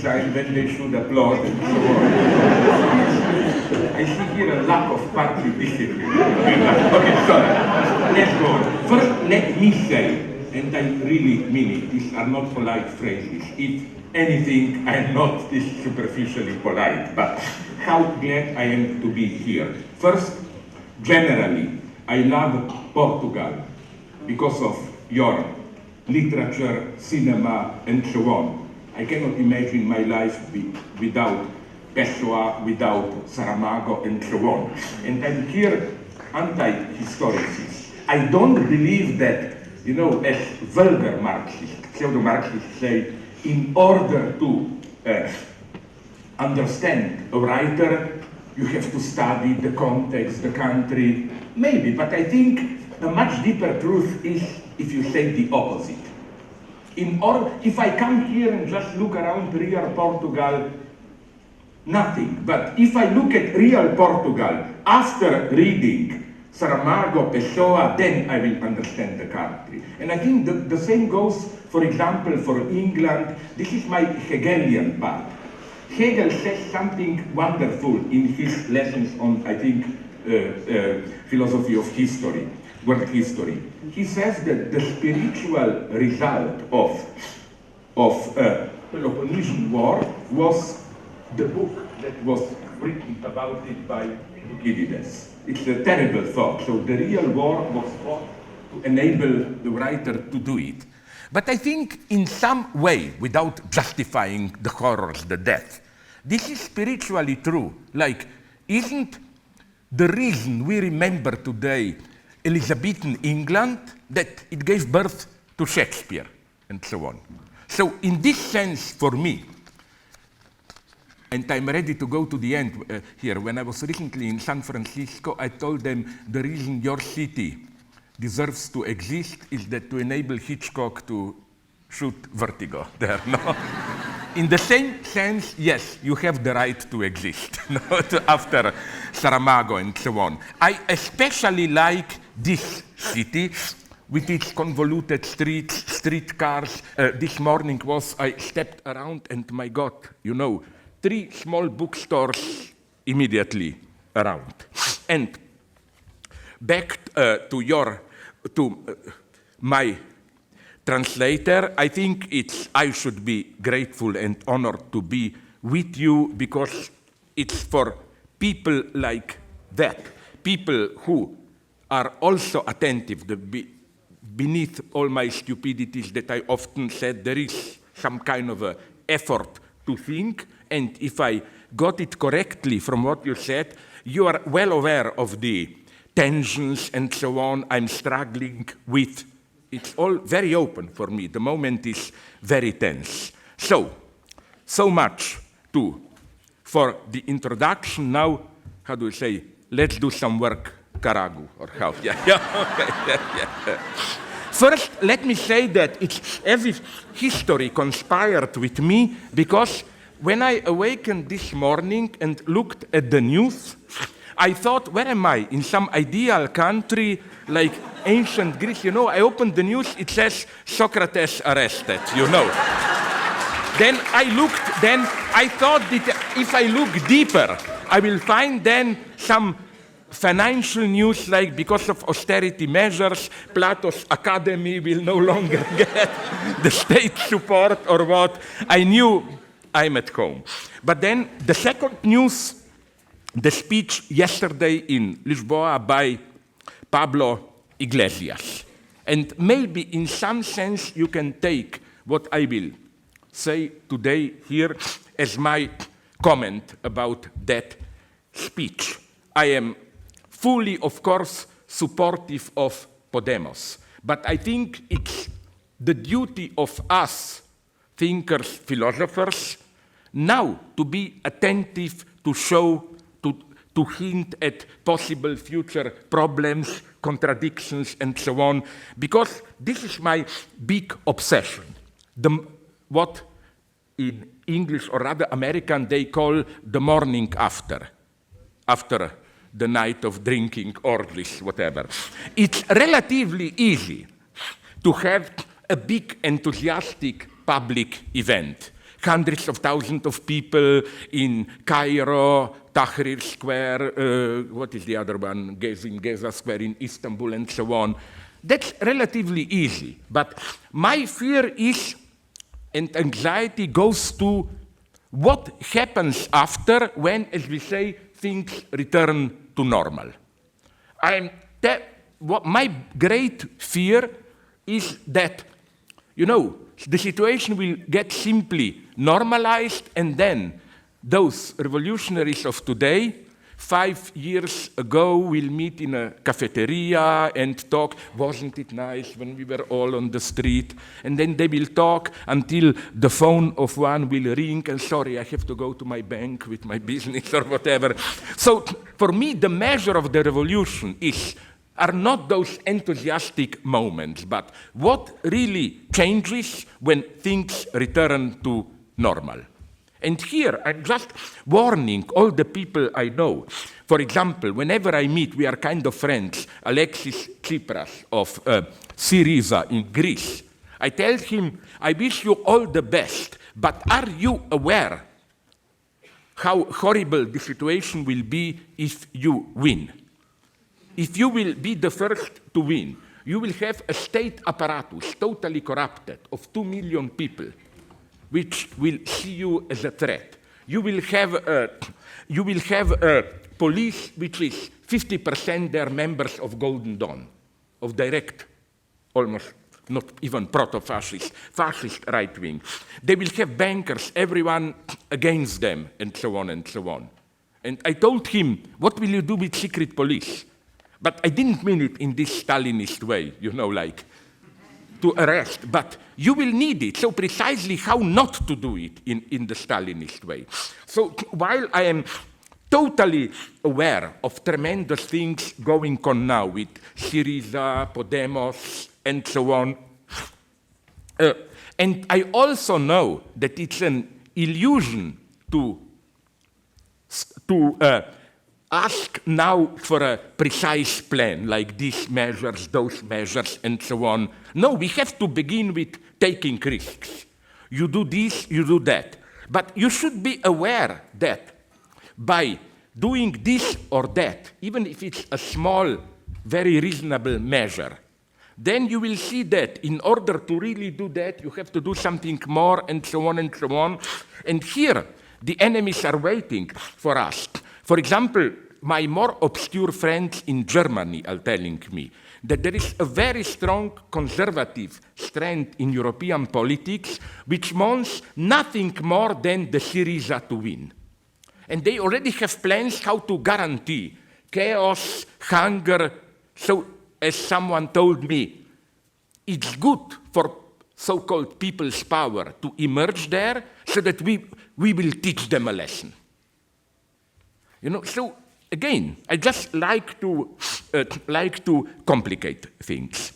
decide when they should applaud and so on. I see here a lack of party discipline. Okay, sorry. Let's go on. First, let me say, and I really mean it, these are not polite phrases. If anything, I'm not this superficially polite, but how glad I am to be here. First, generally, I love Portugal because of your literature, cinema, and so on. I cannot imagine my life without Pessoa, without Saramago, and so on. And I'm here anti-historicist. I don't believe that, you know, as vulgar Marxists, pseudo-Marxists say, in order to understand a writer, you have to study the context, the country, maybe, but I think a much deeper truth is if you say the opposite. If I come here and just look around real Portugal, nothing. But if I look at real Portugal after reading Saramago, Pessoa, then I will understand the country. And I think the same goes, for example, for England. This is my Hegelian part. Hegel says something wonderful in his lessons on, I think, philosophy of history, world history. He says that the spiritual result of Peloponnesian War was the book that was written about it by Thucydides. It's a terrible thought. So the real war was fought to enable the writer to do it. But I think in some way, without justifying the horrors, the death, this is spiritually true. Like, isn't the reason we remember today Elizabethan England that it gave birth to Shakespeare and so on? So in this sense, for me, and I'm ready to go to the end here. When I was recently in San Francisco, I told them the reason your city deserves to exist is that to enable Hitchcock to shoot Vertigo there. No? In the same sense, yes, you have the right to exist after Saramago and so on. I especially like this city with its convoluted streets, streetcars. This morning I stepped around and my God, you know, 3 small bookstores immediately around. And back to my translator, I think I should be grateful and honored to be with you because it's for people like that, people who are also attentive. Beneath all my stupidities that I often said, there is some kind of a effort to think. And if I got it correctly from what you said, you are well aware of the tensions and so on I'm struggling with. It's all very open for me. The moment is very tense. So much for the introduction. Now, how do we say, let's do some work, Karagu, or how? Yeah, okay, yeah. First, let me say that it's as if history conspired with me because when I awakened this morning and looked at the news, I thought, where am I? In some ideal country like ancient Greece? You know, I opened the news, it says Socrates arrested, you know. Then I thought that if I look deeper, I will find then some financial news like because of austerity measures, Plato's Academy will no longer get the state support or what. I knew I'm at home. But then the second news, the speech yesterday in Lisboa by Pablo Iglesias. And maybe in some sense you can take what I will say today here as my comment about that speech. I am fully, of course, supportive of Podemos. But I think it's the duty of us, thinkers, philosophers, now to be attentive, to show, to hint at possible future problems, contradictions, and so on, because this is my big obsession. What in English, or rather American, they call the morning after the night of drinking, orgies, whatever. It's relatively easy to have a big, enthusiastic public event. hundreds of thousands of people in Cairo, Tahrir Square, what is the other one, Geza Square in Istanbul, and so on. That's relatively easy. But my fear is, and anxiety goes to what happens after when, as we say, things return to normal. My great fear is that, the situation will get simply normalized, and then those revolutionaries of today, 5 years ago, will meet in a cafeteria and talk, wasn't it nice when we were all on the street? And then they will talk until the phone of one will ring, and sorry, I have to go to my bank with my business or whatever. So for me, the measure of the revolution are not those enthusiastic moments, but what really changes when things return to normal. And here, I'm just warning all the people I know. For example, whenever I meet, we are kind of friends, Alexis Tsipras of Syriza in Greece. I tell him, I wish you all the best, but are you aware how horrible the situation will be if you win? If you will be the first to win, you will have a state apparatus totally corrupted of 2 million people, which will see you as a threat. You will have a police which is 50% their members of Golden Dawn, of direct, almost not even proto-fascist, fascist right wing. They will have bankers, everyone against them, and so on and so on. And I told him, what will you do with secret police? But I didn't mean it in this Stalinist way, like to arrest, but you will need it. So precisely how not to do it in the Stalinist way. So while I am totally aware of tremendous things going on now with Syriza, Podemos, and so on, and I also know that it's an illusion to ask now for a precise plan, like these measures, those measures, and so on. No, we have to begin with taking risks. You do this, you do that. But you should be aware that by doing this or that, even if it's a small, very reasonable measure, then you will see that in order to really do that, you have to do something more, and so on and so on. And here, the enemies are waiting for us. For example, my more obscure friends in Germany are telling me that there is a very strong conservative strand in European politics which wants nothing more than the Syriza to win. And they already have plans how to guarantee chaos, hunger. So, as someone told me, it's good for so-called people's power to emerge there so that we will teach them a lesson. So again, I just like to complicate things.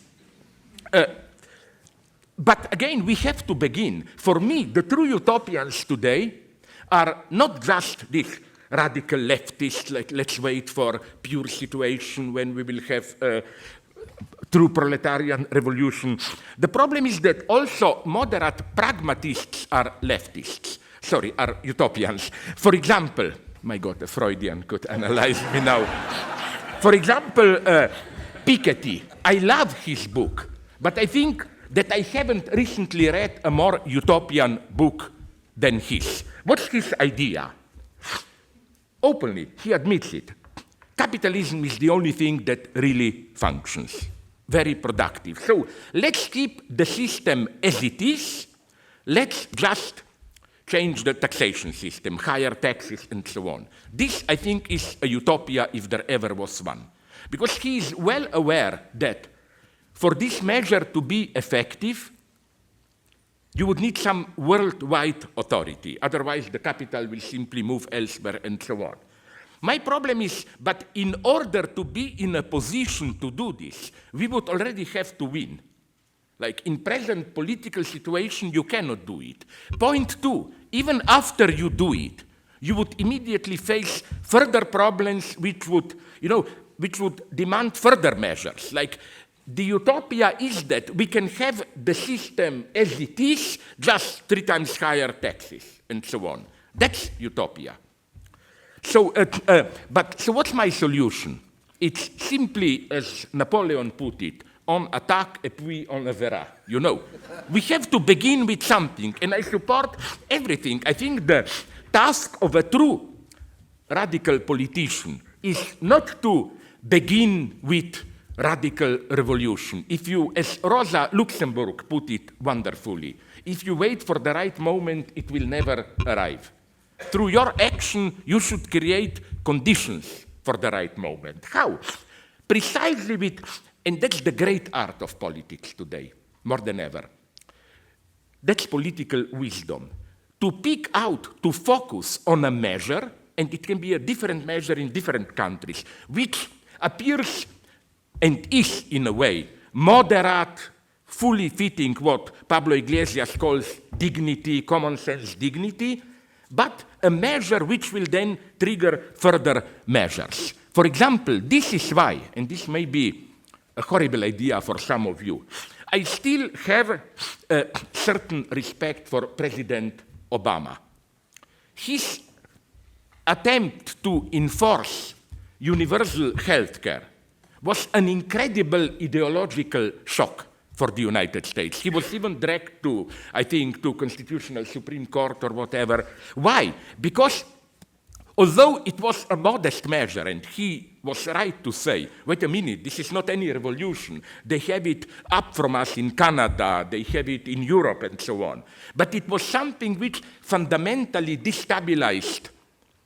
But again, we have to begin. For me, the true utopians today are not just these radical leftists, like let's wait for pure situation when we will have a true proletarian revolution. The problem is that also moderate pragmatists are leftists. Are utopians. For example, my God, a Freudian could analyze me now. For example, Piketty. I love his book, but I think that I haven't recently read a more utopian book than his. What's his idea? Openly, he admits it. Capitalism is the only thing that really functions. Very productive. So let's keep the system as it is. Let's just change the taxation system, higher taxes, and so on. This, I think, is a utopia if there ever was one. Because he is well aware that for this measure to be effective, you would need some worldwide authority. Otherwise, the capital will simply move elsewhere, and so on. My problem is, but in order to be in a position to do this, we would already have to win. Like in present political situation, you cannot do it. Point two, even after you do it, you would immediately face further problems which would demand further measures. Like the utopia is that we can have the system as it is, just 3 times higher taxes, and so on. That's utopia. So what's my solution? It's simply, as Napoleon put it, on attack et puis on le verra. You know, we have to begin with something, and I support everything. I think the task of a true radical politician is not to begin with radical revolution. If you, as Rosa Luxemburg put it wonderfully, if you wait for the right moment, it will never arrive. Through your action, you should create conditions for the right moment. How? Precisely with, and that's the great art of politics today, more than ever. That's political wisdom. To pick out, to focus on a measure, and it can be a different measure in different countries, which appears and is, in a way, moderate, fully fitting what Pablo Iglesias calls dignity, common sense dignity, but a measure which will then trigger further measures. For example, this is why, and this may be a horrible idea for some of you, I still have a certain respect for President Obama. His attempt to enforce universal health care was an incredible ideological shock for the United States. He was even dragged to, I think, to Constitutional Supreme Court or whatever. Why? Because although it was a modest measure, and he was right to say, wait a minute, this is not any revolution. They have it up from us in Canada, they have it in Europe, and so on. But it was something which fundamentally destabilized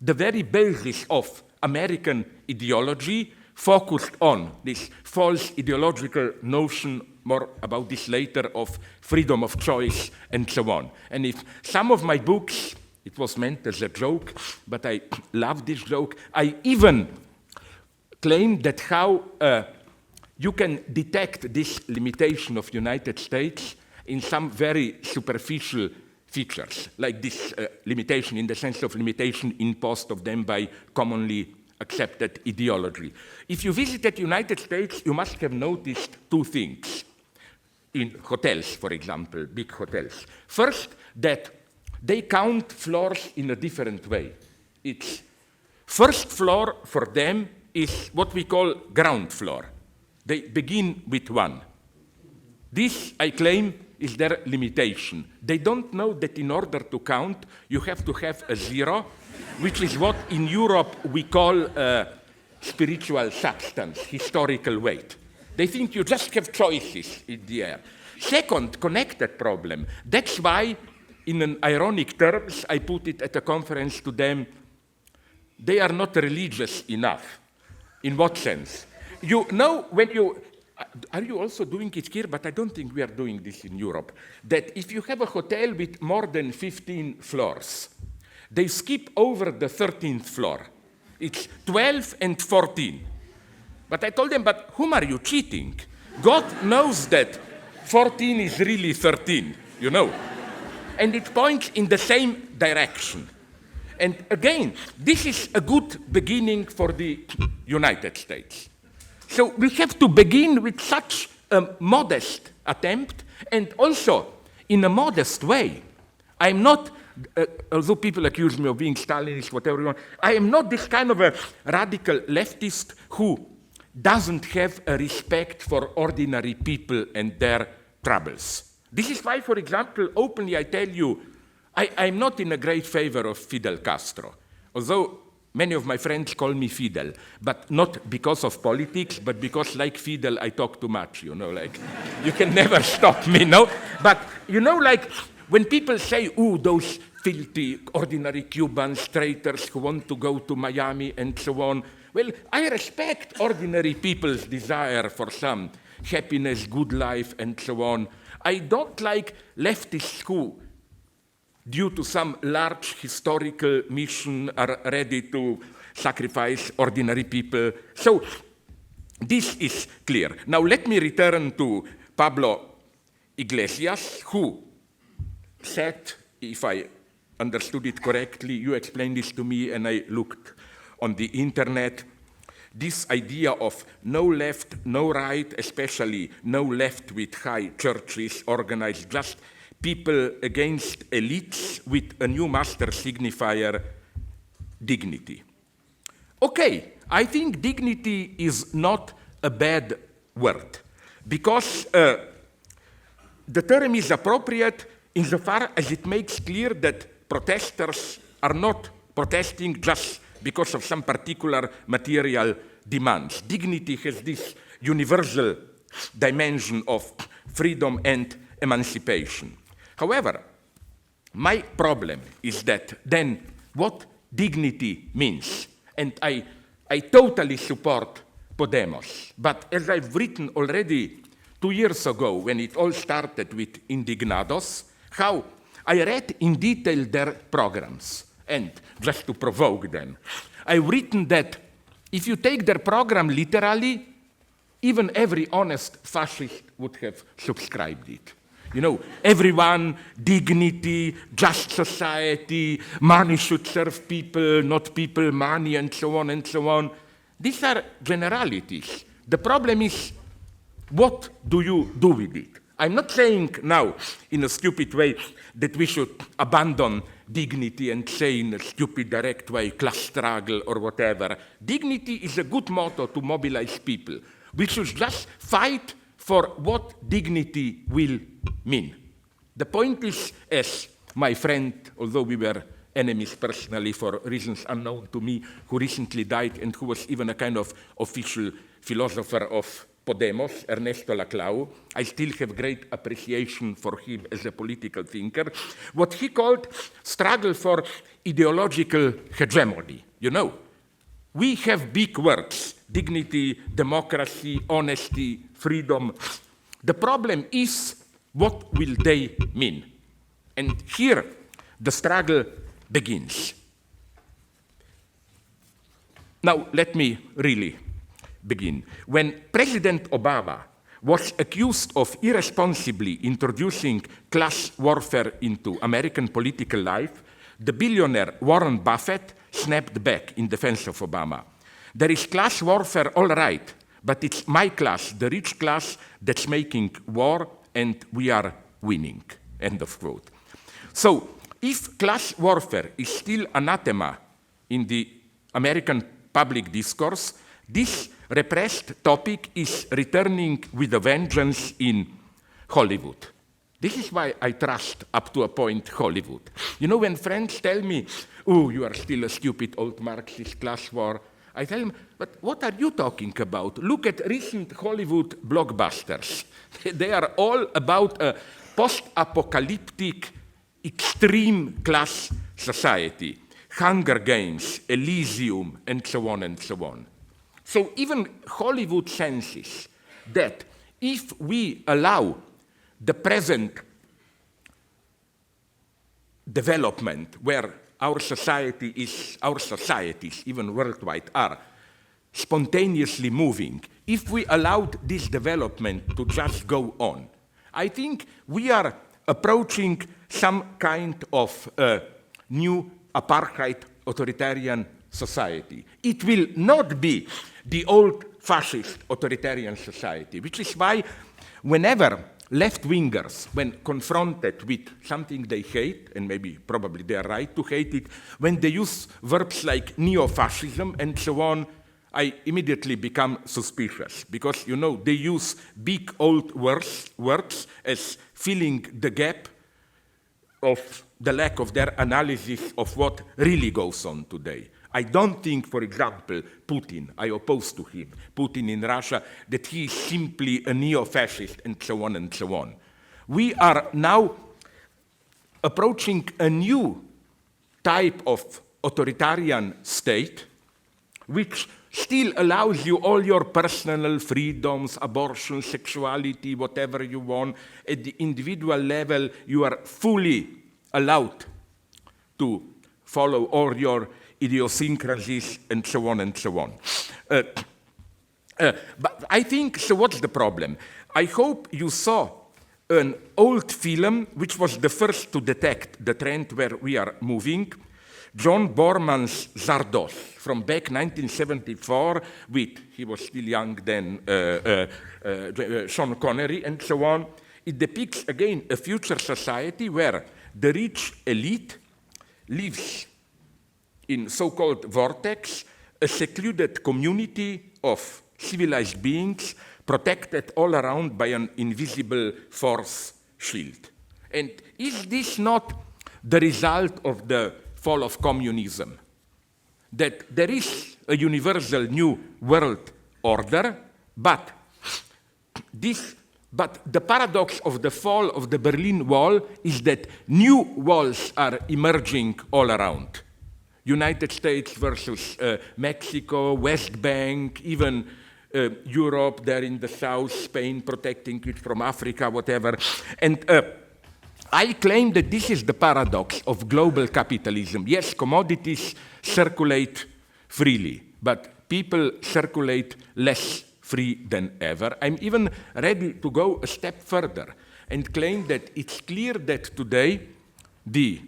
the very basis of American ideology, focused on this false ideological notion, more about this later, of freedom of choice and so on. And if some of my books, it was meant as a joke, but I love this joke, I even claim that how you can detect this limitation of United States in some very superficial features, like this limitation in the sense of limitation imposed of them by commonly accepted ideology. If you visited the United States, you must have noticed 2 things in hotels, for example, big hotels. First, that they count floors in a different way. It's first floor for them is what we call ground floor. They begin with 1. This, I claim, is their limitation. They don't know that in order to count, you have to have a 0, which is what in Europe we call spiritual substance, historical weight. They think you just have choices in the air. Second, connected problem. That's why, in an ironic terms, I put it at a conference to them, they are not religious enough. In what sense? You know, when you, are you also doing it here? But I don't think we are doing this in Europe. That if you have a hotel with more than 15 floors, they skip over the 13th floor. It's 12 and 14. But I told them, but whom are you cheating? God knows that 14 is really 13, you know. And it points in the same direction. And again, this is a good beginning for the United States. So we have to begin with such a modest attempt, and also in a modest way. I'm not, although people accuse me of being Stalinist, whatever you want, I am not this kind of a radical leftist who doesn't have a respect for ordinary people and their troubles. This is why, for example, openly I tell you, I'm not in a great favor of Fidel Castro, although many of my friends call me Fidel, but not because of politics, but because, like Fidel, I talk too much, you know, like, you can never stop me, no? But, you know, like, when people say, ooh, those filthy, ordinary Cubans, traitors who want to go to Miami and so on, well, I respect ordinary people's desire for some happiness, good life, and so on. I don't like leftists who, due to some large historical mission, are ready to sacrifice ordinary people. So this is clear. Now let me return to Pablo Iglesias, who said, if I understood it correctly, you explained this to me and I looked on the internet, this idea of no left, no right, especially no left with high churches organized, just people against elites with a new master signifier, dignity. Okay, I think dignity is not a bad word, because the term is appropriate insofar as it makes clear that protesters are not protesting just because of some particular material demands. Dignity has this universal dimension of freedom and emancipation. However, my problem is that then what dignity means, and I totally support Podemos, but as I've written already 2 years ago when it all started with Indignados, how I read in detail their programs, and just to provoke them, I've written that if you take their program literally, even every honest fascist would have subscribed it. You know, everyone, dignity, just society, money should serve people, not people money, and so on and so on. These are generalities. The problem is, what do you do with it? I'm not saying now, in a stupid way, that we should abandon dignity and say in a stupid, direct way, class struggle or whatever. Dignity is a good motto to mobilize people. We should just fight for what dignity will mean. The point is, as my friend, although we were enemies personally for reasons unknown to me, who recently died and who was even a kind of official philosopher of Podemos, Ernesto Laclau, I still have great appreciation for him as a political thinker, what he called struggle for ideological hegemony. You know, we have big words, dignity, democracy, honesty, freedom. The problem is, what will they mean? And here, the struggle begins. Now, let me really begin. When President Obama was accused of irresponsibly introducing class warfare into American political life, the billionaire Warren Buffett snapped back in defense of Obama. There is class warfare, all right, but it's my class, the rich class, that's making war, and we are winning, end of quote. So, if class warfare is still anathema in the American public discourse, this repressed topic is returning with a vengeance in Hollywood. This is why I trust, up to a point, Hollywood. You know, when friends tell me, oh, you are still a stupid old Marxist class war, I tell them, but what are you talking about? Look at recent Hollywood blockbusters. They are all about a post-apocalyptic, extreme class society. Hunger Games, Elysium, and so on and so on. So even Hollywood senses that if we allow the present development where our societies, even worldwide, are spontaneously moving, if we allowed this development to just go on, I think we are approaching some kind of new apartheid authoritarian society. It will not be the old fascist authoritarian society, which is why whenever left-wingers, when confronted with something they hate, and probably they are right to hate it, when they use verbs like neo-fascism and so on, I immediately become suspicious, because, you know, they use big old words as filling the gap of the lack of their analysis of what really goes on today. I don't think, for example, Putin, I oppose to him, Putin in Russia, that he is simply a neo-fascist and so on and so on. We are now approaching a new type of authoritarian state which still allows you all your personal freedoms, abortion, sexuality, whatever you want. At the individual level, you are fully allowed to follow all your idiosyncrasies and so on and so on. But I think, so what's the problem? I hope you saw an old film which was the first to detect the trend where we are moving, John Borman's Zardos from back 1974 with, he was still young then, Sean Connery and so on. It depicts, again, a future society where the rich elite lives in so-called vortex, a secluded community of civilized beings protected all around by an invisible force shield. And is this not the result of the fall of communism? That there is a universal new world order, but the paradox of the fall of the Berlin Wall is that new walls are emerging all around. United States versus Mexico, West Bank, even Europe there in the south, Spain protecting it from Africa, whatever. And I claim that this is the paradox of global capitalism. Yes, commodities circulate freely, but people circulate less free than ever. I'm even ready to go a step further and claim that it's clear that today the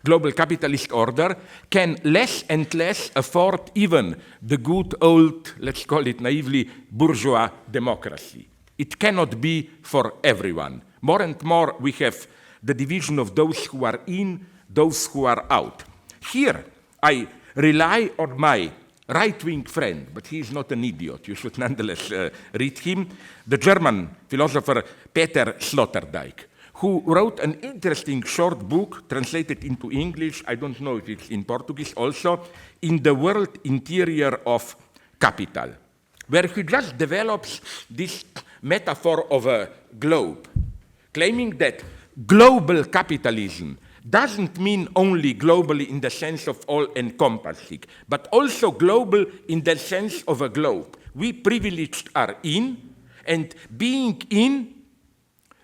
global capitalist order can less and less afford even the good old, let's call it naively, bourgeois democracy. It cannot be for everyone. More and more we have the division of those who are in, those who are out. Here I rely on my right-wing friend, but he is not an idiot. You should nonetheless read him, the German philosopher Peter Sloterdijk, who wrote an interesting short book translated into English, I don't know if it's in Portuguese also, In the World Interior of Capital, where he just develops this metaphor of a globe, claiming that global capitalism doesn't mean only globally in the sense of all-encompassing, but also global in the sense of a globe. We privileged are in, and being in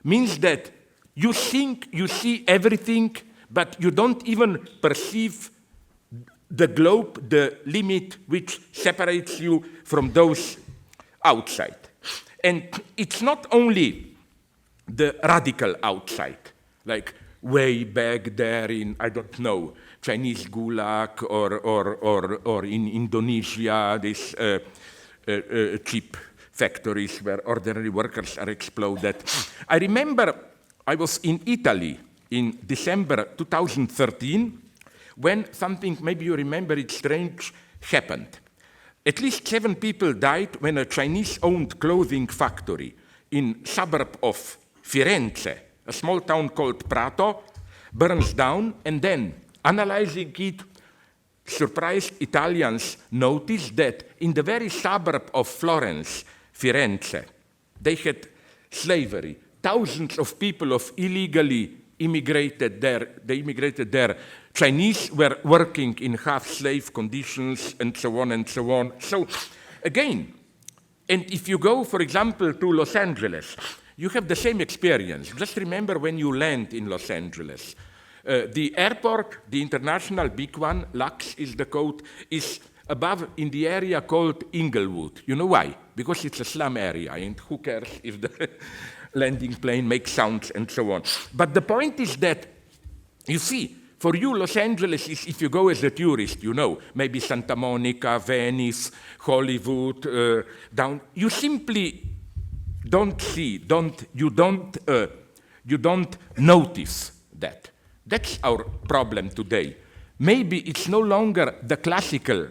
means that you think you see everything, but you don't even perceive the globe, the limit which separates you from those outside. And it's not only the radical outside, like way back there in, I don't know, Chinese Gulag or in Indonesia, these cheap factories where ordinary workers are exploded. I remember I was in Italy in December 2013 when something, maybe you remember it, strange happened. At least 7 people died when a Chinese-owned clothing factory in suburb of Firenze, a small town called Prato, burns down, and then, analyzing it, surprised Italians noticed that in the very suburb of Florence, Firenze, they had slavery. Thousands of people of illegally immigrated there. They immigrated there. Chinese were working in half-slave conditions, and so on and so on. So, again, and if you go, for example, to Los Angeles, you have the same experience. Just remember when you land in Los Angeles. The airport, the international big one, LAX is the code, is above in the area called Inglewood. You know why? Because it's a slum area, and who cares if the landing plane makes sounds and so on. But the point is that, you see, for you, Los Angeles is, if you go as a tourist, you know, maybe Santa Monica, Venice, Hollywood, down, you simply don't see, you don't notice that. That's our problem today. Maybe it's no longer the classical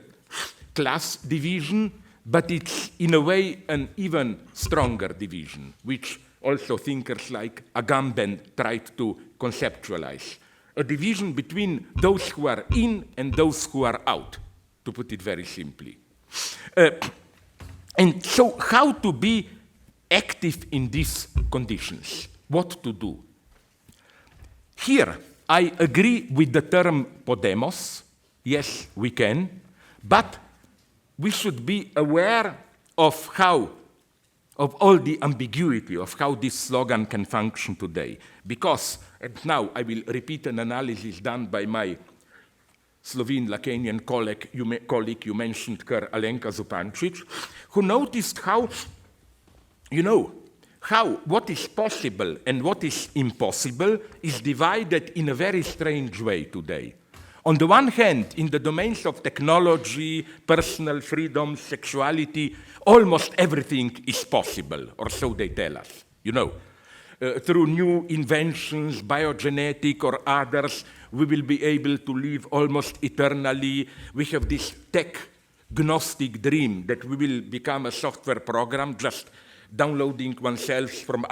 class division, but it's in a way an even stronger division, which also thinkers like Agamben tried to conceptualize. A division between those who are in and those who are out, to put it very simply. And so how to be active in these conditions? What to do? Here, I agree with the term Podemos. Yes, we can. But we should be aware of all the ambiguity of how this slogan can function today. Because, and now I will repeat an analysis done by my Slovene Lacanian colleague you mentioned her, Alenka Zupancic, who noticed how what is possible and what is impossible is divided in a very strange way today. On the one hand, in the domains of technology, personal freedom, sexuality, almost everything is possible, or so they tell us, you know. Through new inventions, biogenetic or others, we will be able to live almost eternally. We have this tech-gnostic dream that we will become a software program, just downloading oneself from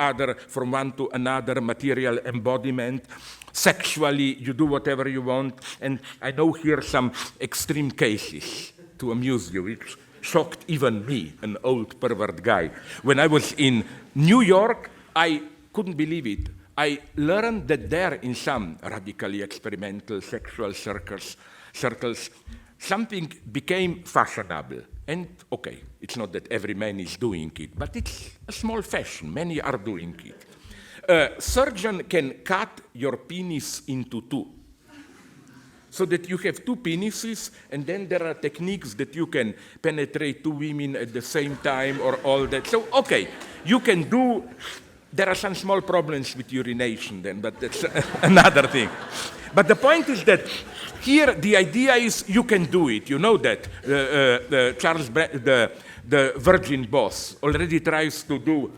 one to another material embodiment. Sexually, you do whatever you want. And I know here some extreme cases to amuse you, which shocked even me, an old pervert guy. When I was in New York, I couldn't believe it. I learned that there, in some radically experimental sexual circles, something became fashionable. And okay, it's not that every man is doing it, but it's a small fashion. Many are doing it. A surgeon can cut your penis into two, so that you have two penises, and then there are techniques that you can penetrate two women at the same time or all that. So, okay, you can do. There are some small problems with urination then, but that's another thing. But the point is that here the idea is you can do it. You know that the Virgin boss already tries to do,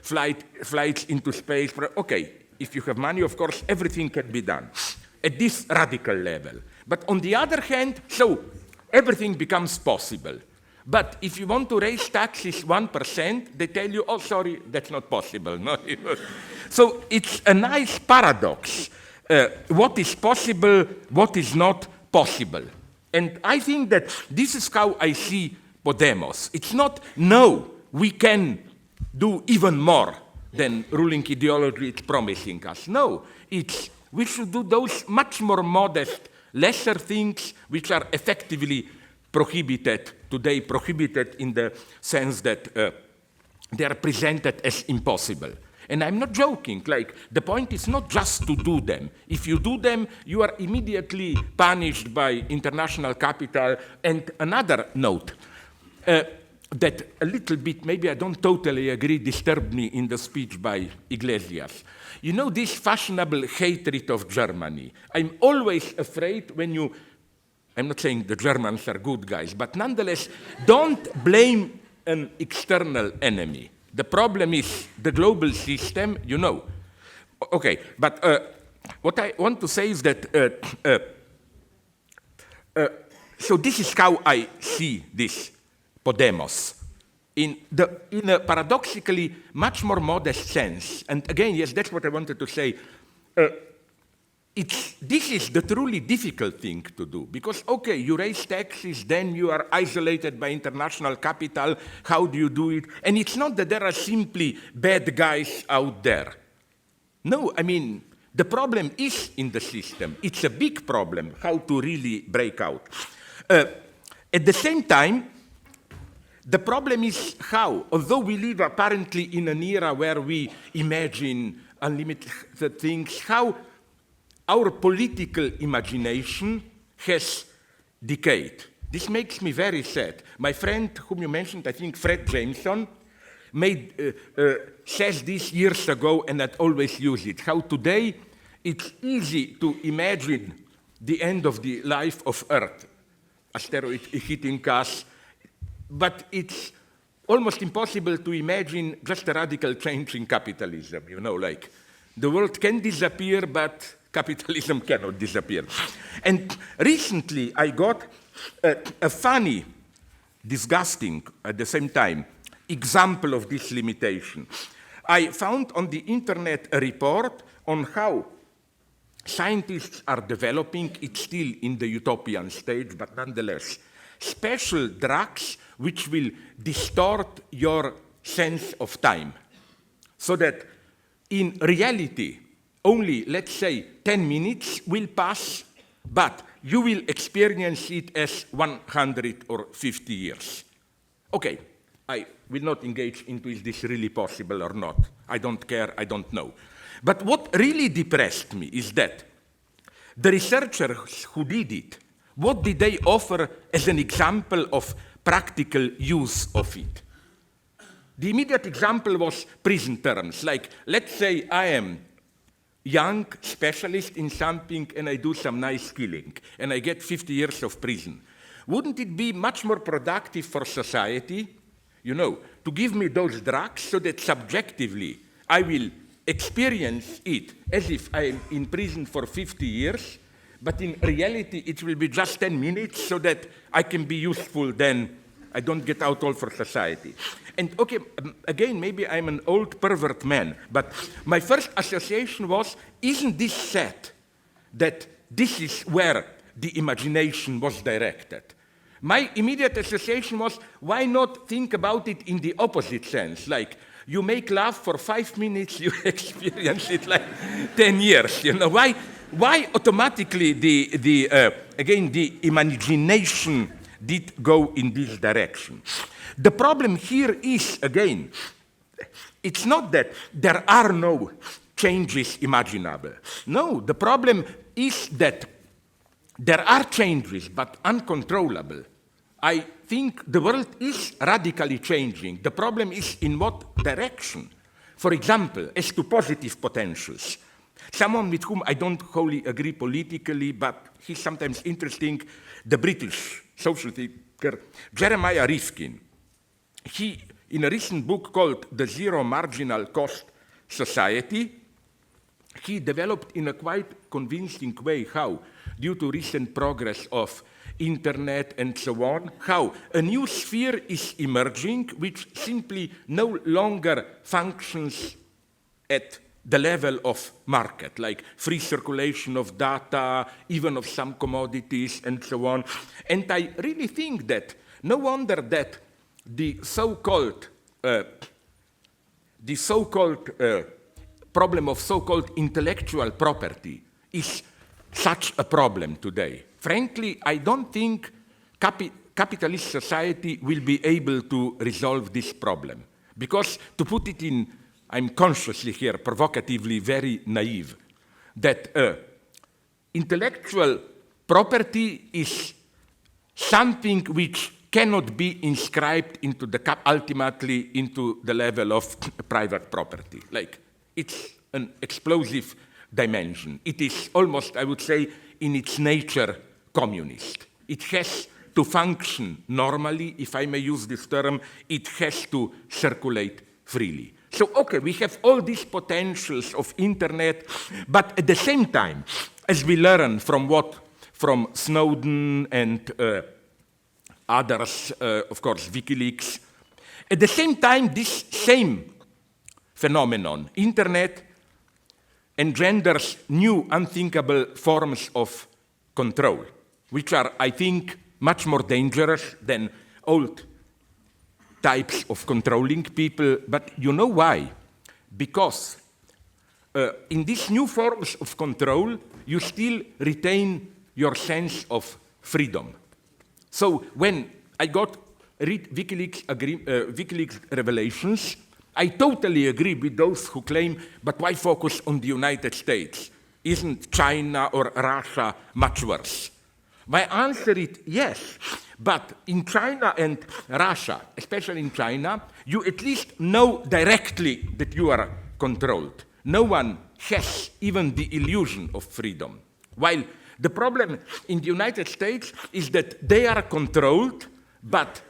flights into space. Okay, if you have money, of course, everything can be done at this radical level. But on the other hand, so everything becomes possible. But if you want to raise taxes 1%, they tell you, oh, sorry, that's not possible. No? So it's a nice paradox. What is possible, what is not possible. And I think that this is how I see Podemos. It's not, no, we can do even more than ruling ideology is promising us. No, it's we should do those much more modest, lesser things which are effectively prohibited today, prohibited in the sense that they are presented as impossible. And I'm not joking, like, the point is not just to do them. If you do them, you are immediately punished by international capital. And another note, that a little bit, maybe I don't totally agree, disturbed me in the speech by Iglesias. You know, this fashionable hatred of Germany. I'm always afraid when you, I'm not saying the Germans are good guys, but nonetheless, don't blame an external enemy. The problem is the global system, you know. Okay, but what I want to say is that, so this is how I see this Podemos. In a paradoxically much more modest sense, and again, yes, that's what I wanted to say, this is the truly difficult thing to do, because, okay, you raise taxes, then you are isolated by international capital, how do you do it? And it's not that there are simply bad guys out there. No, I mean, the problem is in the system. It's a big problem, how to really break out. At the same time, the problem is how, although we live apparently in an era where we imagine unlimited things, how our political imagination has decayed. This makes me very sad. My friend whom you mentioned, I think Fred Jameson, says this years ago, and I always use it, how today it's easy to imagine the end of the life of Earth, asteroid hitting us, but it's almost impossible to imagine just a radical change in capitalism, you know, like the world can disappear, but capitalism cannot disappear. And recently I got a funny, disgusting at the same time, example of this limitation. I found on the internet a report on how scientists are developing, it's still in the utopian stage, but nonetheless, special drugs which will distort your sense of time. So that in reality, only, let's say, 10 minutes will pass, but you will experience it as 100 or 50 years. Okay, I will not engage into is this really possible or not. I don't care, I don't know. But what really depressed me is that the researchers who did it, what did they offer as an example of practical use of it? The immediate example was prison terms. Like, let's say I am young specialist in something and I do some nice killing and I get 50 years of prison. Wouldn't it be much more productive for society, to give me those drugs so that subjectively I will experience it as if I'm in prison for 50 years, but in reality it will be just 10 minutes so that I can be useful then. I don't get out all for society. And okay, again, maybe I'm an old pervert man, but my first association was, isn't this sad that this is where the imagination was directed? My immediate association was, why not think about it in the opposite sense? Like, you make love for 5 minutes, you experience it like 10 years. Why automatically the imagination did go in this direction? The problem here is, again, it's not that there are no changes imaginable. No, the problem is that there are changes, but uncontrollable. I think the world is radically changing. The problem is in what direction. For example, as to positive potentials. Someone with whom I don't wholly agree politically, but he's sometimes interesting, the British social thinker, Jeremiah Rifkin. He, in a recent book called The Zero Marginal Cost Society, he developed in a quite convincing way how, due to recent progress of internet and so on, how a new sphere is emerging which simply no longer functions at the level of market, like free circulation of data, even of some commodities and so on. And I really think that no wonder that the so-called problem of so-called intellectual property is such a problem today. Frankly, I don't think capitalist society will be able to resolve this problem. Because, to put it in, I'm consciously here, provocatively very naive, that intellectual property is something which cannot be inscribed into ultimately into the level of private property. Like, it's an explosive dimension. It is almost, I would say, in its nature, communist. It has to function normally, if I may use this term. It has to circulate freely. So, okay, we have all these potentials of internet, but at the same time, as we learn from Snowden and others, of course, WikiLeaks, at the same time, this same phenomenon, internet, engenders new unthinkable forms of control, which are, I think, much more dangerous than old types of controlling people. But you know why? Because in these new forms of control, you still retain your sense of freedom. So when I read WikiLeaks revelations, I totally agree with those who claim, but why focus on the United States? Isn't China or Russia much worse? My answer is yes, but in China and Russia, especially in China, you at least know directly that you are controlled. No one has even the illusion of freedom. While the problem in the United States is that they are controlled, but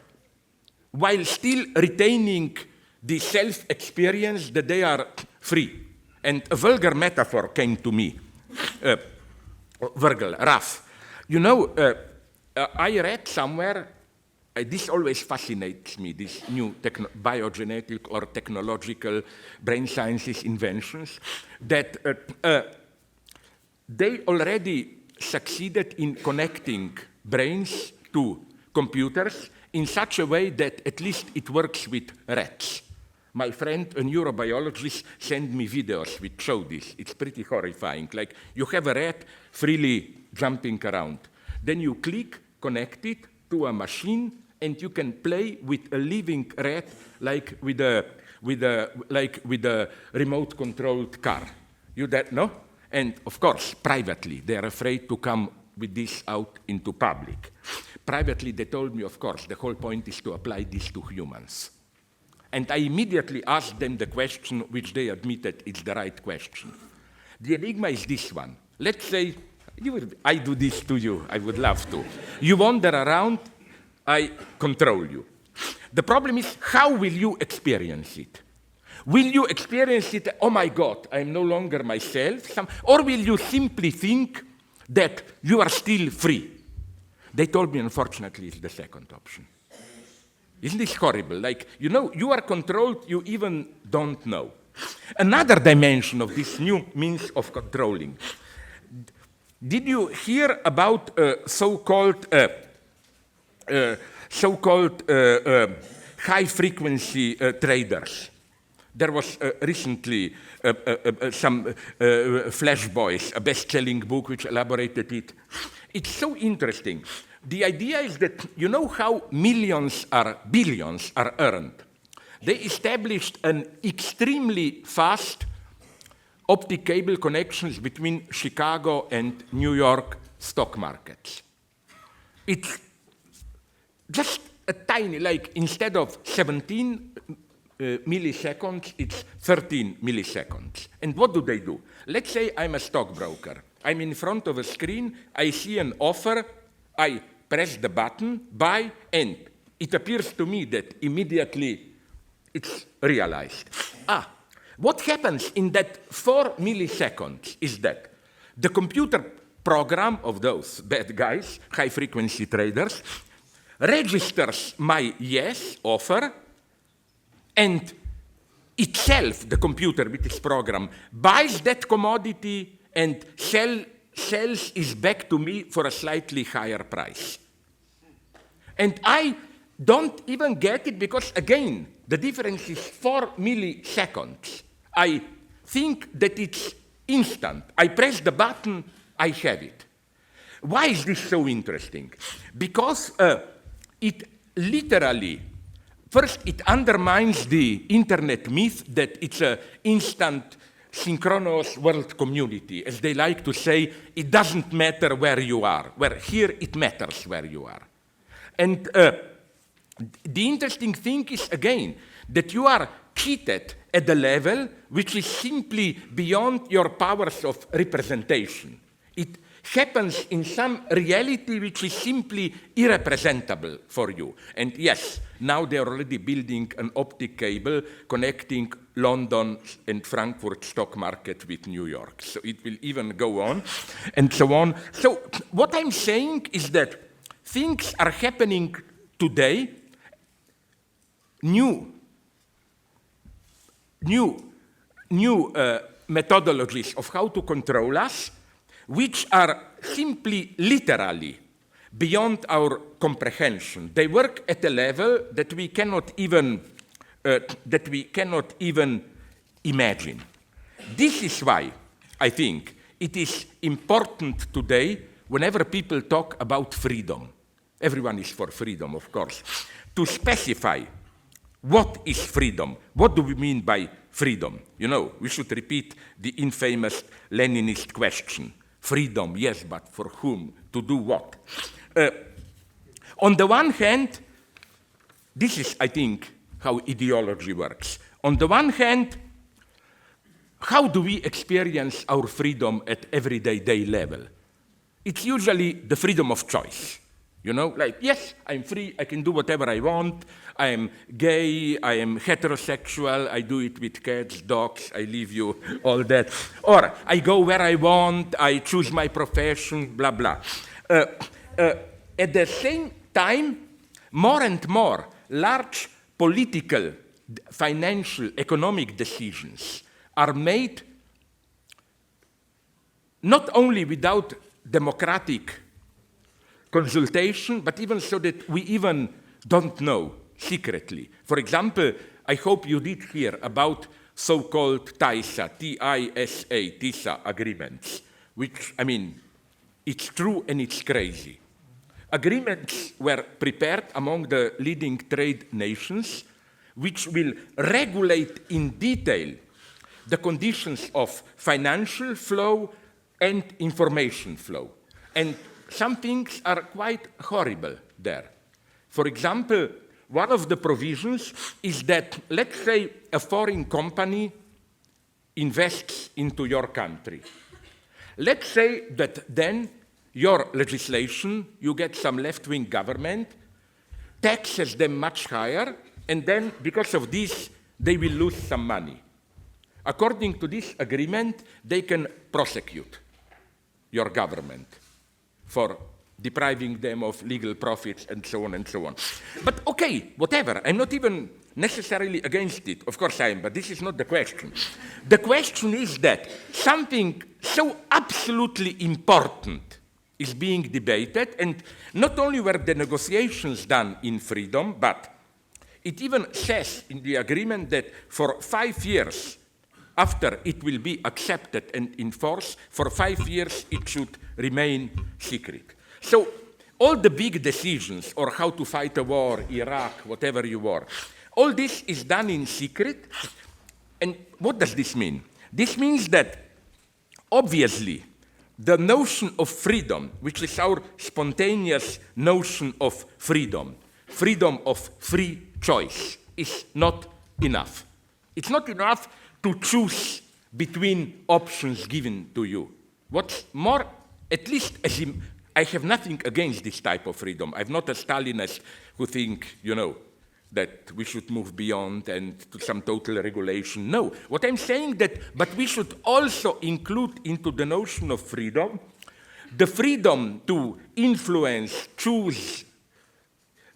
while still retaining the self-experience that they are free. And a vulgar metaphor came to me, rough. I read somewhere, this always fascinates me, these new biogenetic or technological brain sciences inventions, that they already succeeded in connecting brains to computers in such a way that at least it works with rats. My friend, a neurobiologist, sent me videos which show this. It's pretty horrifying. Like, you have a rat freely jumping around. Then you connect it to a machine, and you can play with a living rat like with a remote-controlled car. You that know? And of course, privately, they are afraid to come with this out into public. Privately, they told me, of course, the whole point is to apply this to humans. And I immediately asked them the question which they admitted is the right question. The enigma is this one. Let's say, I do this to you, I would love to. You wander around, I control you. The problem is, how will you experience it? Will you experience it, oh my God, I'm no longer myself? Or will you simply think that you are still free? They told me, unfortunately, it's the second option. Isn't this horrible? Like, you are controlled, you even don't know. Another dimension of this new means of controlling. Did you hear about so-called high-frequency traders? There was recently some Flash Boys, a best-selling book which elaborated it. It's so interesting. The idea is that you know how billions are earned. They established an extremely fast optic cable connections between Chicago and New York stock markets. It's just a tiny, like instead of 17 milliseconds, it's 13 milliseconds. And what do? Let's say I'm a stockbroker. I'm in front of a screen, I see an offer, I press the button, buy, and it appears to me that immediately it's realized. What happens in that 4 milliseconds is that the computer program of those bad guys, high-frequency traders, registers my yes offer, and itself, the computer with its program, buys that commodity and sells it back to me for a slightly higher price. And I don't even get it because, again, the difference is 4 milliseconds. I think that it's instant. I press the button, I have it. Why is this so interesting? Because it literally, first, it undermines the internet myth that it's an instant synchronous world community. As they like to say, it doesn't matter where you are. Where here, it matters where you are. And the interesting thing is, again, that you are cheated at a level which is simply beyond your powers of representation. It happens in some reality which is simply irrepresentable for you. And yes, now they're already building an optic cable connecting London and Frankfurt stock market with New York. So it will even go on and so on. So what I'm saying is that things are happening today, new methodologies of how to control us, which are simply literally beyond our comprehension. They work at a level that we cannot even imagine. This is why I think it is important today, whenever people talk about freedom, everyone is for freedom, of course, to specify what is freedom. What do we mean by freedom? You know, we should repeat the infamous Leninist question. Freedom, yes, but for whom? To do what? On the one hand, this is, I think, how ideology works. On the one hand, how do we experience our freedom at everyday day level? It's usually the freedom of choice. You know, like, yes, I'm free, I can do whatever I want, I am gay, I am heterosexual, I do it with cats, dogs, I leave you all that. Or I go where I want, I choose my profession, blah, blah. At the same time, more and more large political, financial, economic decisions are made not only without democratic consultation, but even so that we even don't know secretly. For example, I hope you did hear about so-called TISA, T-I-S-A, TISA agreements, which, I mean, it's true and it's crazy. Agreements were prepared among the leading trade nations, which will regulate in detail the conditions of financial flow and information flow. And some things are quite horrible there. For example, one of the provisions is that, let's say, a foreign company invests into your country. Let's say that then your legislation, you get some left-wing government, taxes them much higher, and then because of this, they will lose some money. According to this agreement, they can prosecute your government for depriving them of legal profits and so on and so on. But okay, whatever, I'm not even necessarily against it. Of course I am, but this is not the question. The question is that something so absolutely important is being debated, and not only were the negotiations done in freedom, but it even says in the agreement that for 5 years after it will be accepted and enforced, for 5 years it should remain secret. So all the big decisions, or how to fight a war, Iraq, whatever you war, all this is done in secret. And what does this mean? This means that, obviously, the notion of freedom, which is our spontaneous notion of freedom of free choice, is not enough. It's not enough to choose between options given to you. What's more, at least I have nothing against this type of freedom. I'm not a Stalinist who think, that we should move beyond and to some total regulation. No, what I'm saying but we should also include into the notion of freedom, the freedom to influence, choose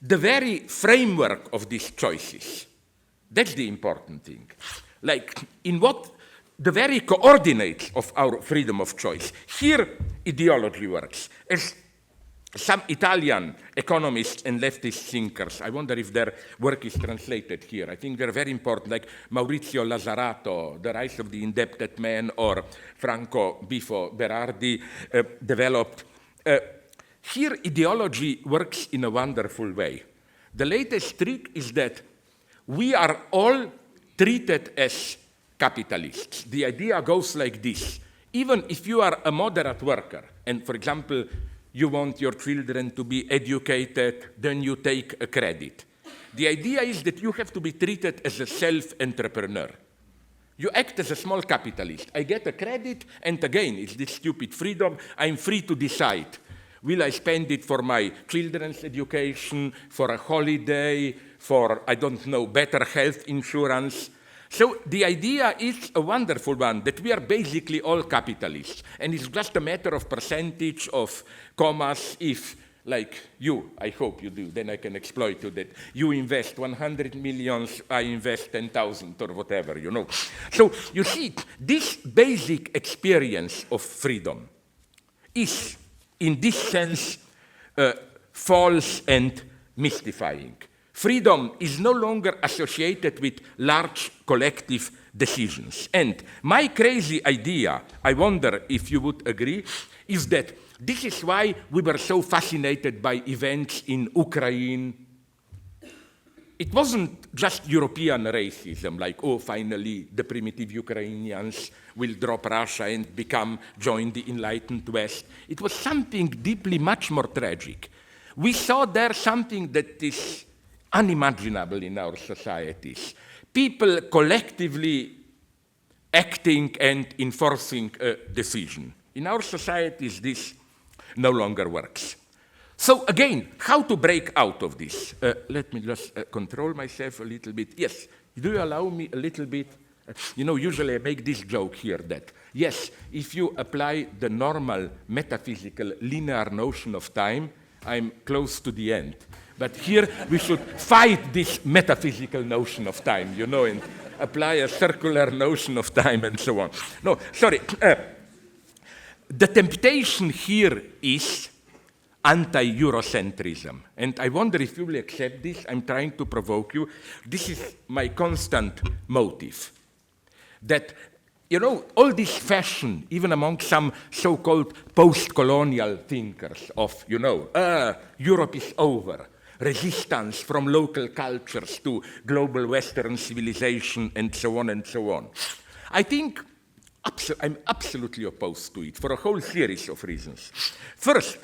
the very framework of these choices. That's the important thing. Like, in what the very coordinates of our freedom of choice. Here, ideology works. As some Italian economists and leftist thinkers, I wonder if their work is translated here. I think they're very important, like Maurizio Lazzarato, The Rise of the Indebted Man, or Franco Bifo Berardi developed. Here, ideology works in a wonderful way. The latest trick is that we are all treated as capitalists. The idea goes like this. Even if you are a moderate worker, and for example, you want your children to be educated, then you take a credit. The idea is that you have to be treated as a self-entrepreneur. You act as a small capitalist. I get a credit, and again, it's this stupid freedom. I'm free to decide. Will I spend it for my children's education, for a holiday, for, I don't know, better health insurance? So the idea is a wonderful one, that we are basically all capitalists. And it's just a matter of percentage of commas. If, like you, I hope you do, then I can exploit you, that you invest 100 millions, I invest 10,000 or whatever, So you see, this basic experience of freedom is, in this sense, false and mystifying. Freedom is no longer associated with large collective decisions. And my crazy idea, I wonder if you would agree, is that this is why we were so fascinated by events in Ukraine. It wasn't just European racism, like, oh, finally the primitive Ukrainians will drop Russia and join the enlightened West. It was something deeply much more tragic. We saw there something that is unimaginable in our societies. People collectively acting and enforcing a decision. In our societies, this no longer works. So again, how to break out of this? Let me just control myself a little bit. Yes, do you allow me a little bit? Usually I make this joke here that, yes, if you apply the normal metaphysical linear notion of time, I'm close to the end. But here we should fight this metaphysical notion of time, and apply a circular notion of time and so on. No, sorry. The temptation here is anti-Eurocentrism. And I wonder if you will accept this. I'm trying to provoke you. This is my constant motive. That, all this fashion, even among some so-called post-colonial thinkers of, Europe is over. Resistance from local cultures to global Western civilization, and so on and so on. I think I'm absolutely opposed to it for a whole series of reasons. First,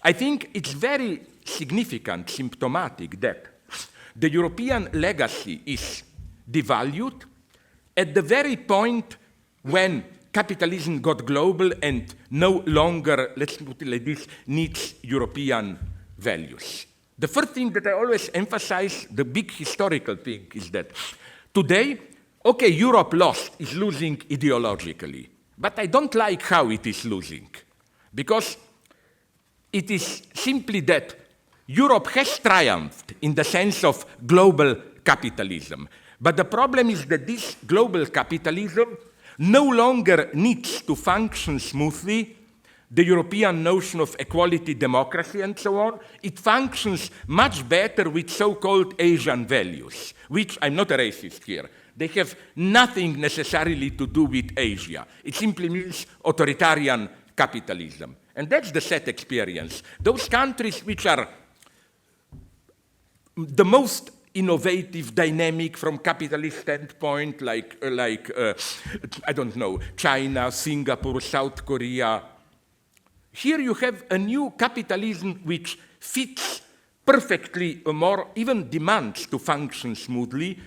I think it's very significant, symptomatic that the European legacy is devalued at the very point when capitalism got global and no longer, let's put it like this, needs European values. The first thing that I always emphasize, the big historical thing, is that today, okay, Europe is losing ideologically, but I don't like how it is losing, because it is simply that Europe has triumphed in the sense of global capitalism. But the problem is that this global capitalism no longer needs to function smoothly. The European notion of equality, democracy, and so on, it functions much better with so-called Asian values, which I'm not a racist here. They have nothing necessarily to do with Asia. It simply means authoritarian capitalism. And that's the set experience. Those countries which are the most innovative, dynamic from capitalist standpoint, like I don't know, China, Singapore, South Korea. Here you have a new capitalism which fits perfectly a more, even demands to function smoothly,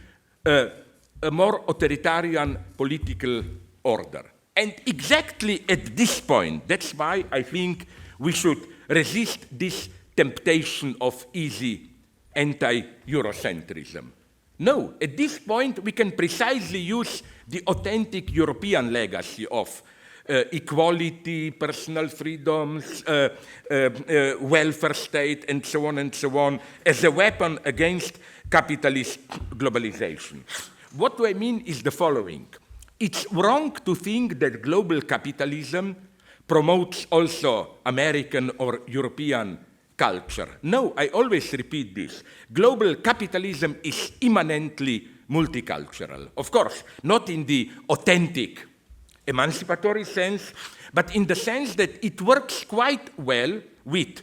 a more authoritarian political order. And exactly at this point, that's why I think we should resist this temptation of easy anti-Eurocentrism. No, at this point we can precisely use the authentic European legacy of equality, personal freedoms, welfare state, and so on, as a weapon against capitalist globalization. What do I mean is the following. It's wrong to think that global capitalism promotes also American or European culture. No, I always repeat this. Global capitalism is immanently multicultural. Of course, not in the authentic emancipatory sense, but in the sense that it works quite well with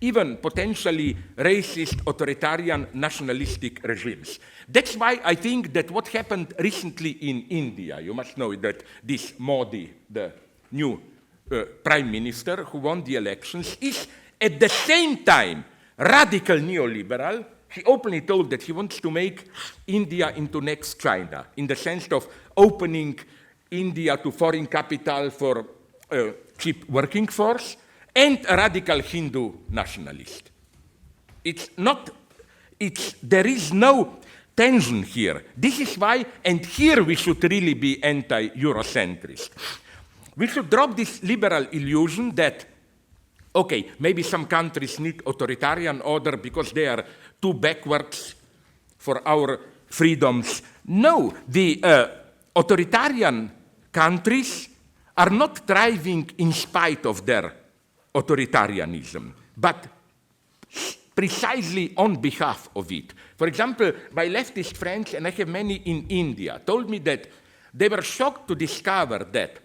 even potentially racist, authoritarian, nationalistic regimes. That's why I think that what happened recently in India, you must know that this Modi, the new prime minister who won the elections, is at the same time radical neoliberal. He openly told that he wants to make India into next China, in the sense of opening India to foreign capital for cheap working force, and a radical Hindu nationalist. There is no tension here. This is why, and here we should really be anti-Eurocentrist. We should drop this liberal illusion that, okay, maybe some countries need authoritarian order because they are too backwards for our freedoms. No, the authoritarian countries are not thriving in spite of their authoritarianism, but precisely on behalf of it. For example, my leftist friends, and I have many in India, told me that they were shocked to discover that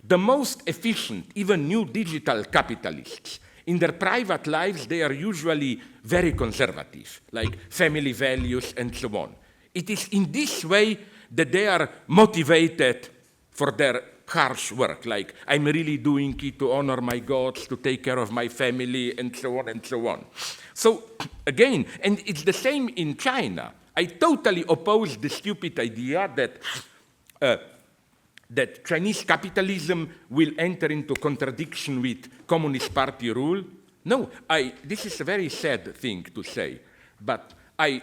the most efficient, even new digital capitalists, in their private lives, they are usually very conservative, like family values and so on. It is in this way that they are motivated for their harsh work, like I'm really doing it to honor my gods, to take care of my family, and so on and so on. So again, and it's the same in China. I totally oppose the stupid idea that Chinese capitalism will enter into contradiction with Communist Party rule. No, this is a very sad thing to say, but I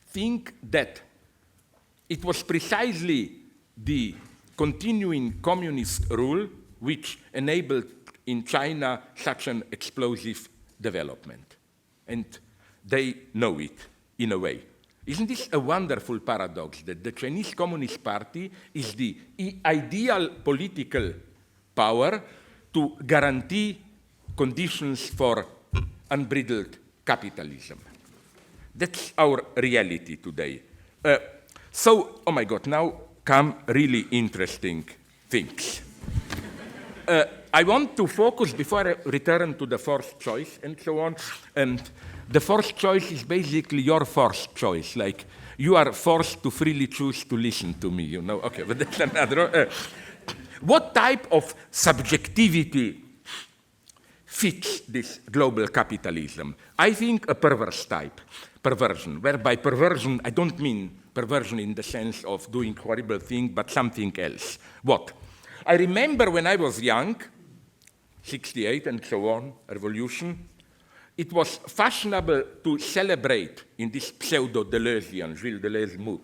think that it was precisely the continuing communist rule which enabled in China such an explosive development. And they know it in a way. Isn't this a wonderful paradox that the Chinese Communist Party is the ideal political power to guarantee conditions for unbridled capitalism? That's our reality today. So, oh my God, now come really interesting things. I want to focus, before I return to the first choice and so on, and the first choice is basically your first choice, like you are forced to freely choose to listen to me, you know? Okay, but that's another. What type of subjectivity fits this global capitalism? I think a perverse type, perversion, whereby perversion, I don't mean perversion in the sense of doing horrible things, but something else. What? I remember when I was young, 68 and so on, revolution, it was fashionable to celebrate in this pseudo-Deleuzian, Gilles Deleuze mood.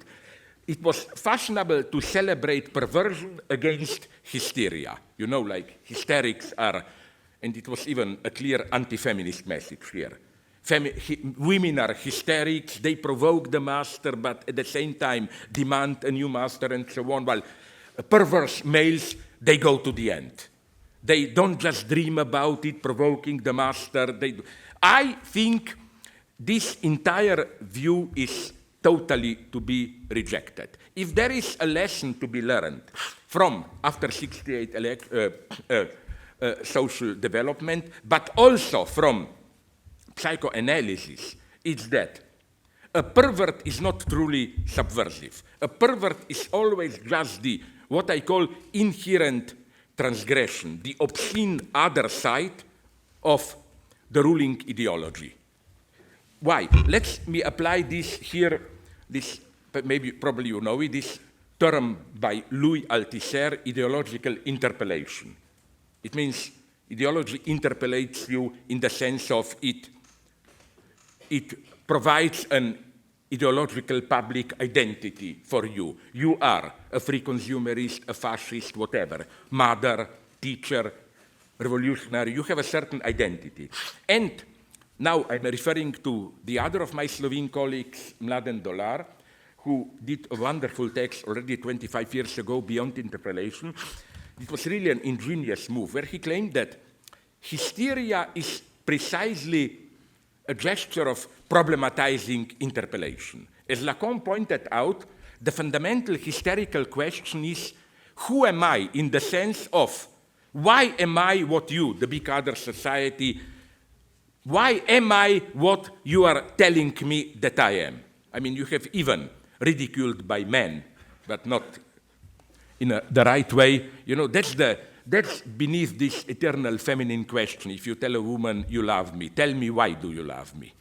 It was fashionable to celebrate perversion against hysteria. You know, like hysterics are, and it was even a clear anti-feminist message here. Women are hysterics, they provoke the master, but at the same time demand a new master and so on. While perverse males, they go to the end. They don't just dream about it, provoking the master. I think this entire view is totally to be rejected. If there is a lesson to be learned from after 68 social development, but also from psychoanalysis, it's that a pervert is not truly subversive. A pervert is always just the, what I call inherent transgression, the obscene other side of the ruling ideology. Why? Let me apply this here, this, probably you know it, this term by Louis Althusser, ideological interpellation. It means ideology interpellates you in the sense of it provides an ideological public identity for you. You are a free consumerist, a fascist, whatever, mother, teacher, revolutionary, you have a certain identity. And now I'm referring to the other of my Slovene colleagues, Mladen Dolar, who did a wonderful text already 25 years ago, Beyond Interpellation. It was really an ingenious move, where he claimed that hysteria is precisely a gesture of problematizing interpellation. As Lacan pointed out, the fundamental hysterical question is, who am I in the sense of, why am I what you, the big other society, why am I what you are telling me that I am? I mean, you have even ridiculed by men, but not in the right way. You know, that's beneath this eternal feminine question. If you tell a woman you love me, tell me why do you love me?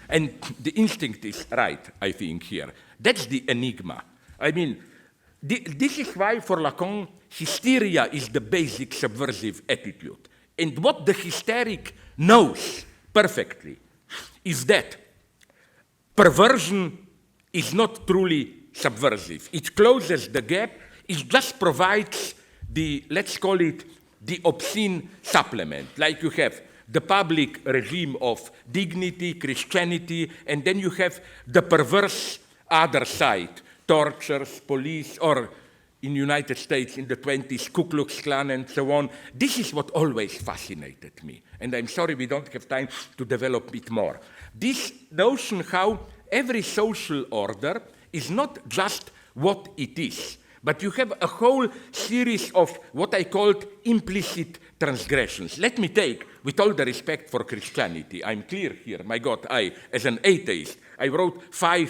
And the instinct is right, I think, here. That's the enigma. I mean, this is why for Lacan, hysteria is the basic subversive attitude. And what the hysteric knows perfectly is that perversion is not truly subversive. It closes the gap. It just provides the, let's call it, the obscene supplement. Like you have the public regime of dignity, Christianity, and then you have the perverse other side, tortures, police, or in the United States in the 20s, Ku Klux Klan and so on. This is what always fascinated me. And I'm sorry we don't have time to develop it more. This notion how every social order is not just what it is, but you have a whole series of what I called implicit transgressions. Let me take, with all the respect for Christianity, I'm clear here, my God, as an atheist, I wrote 4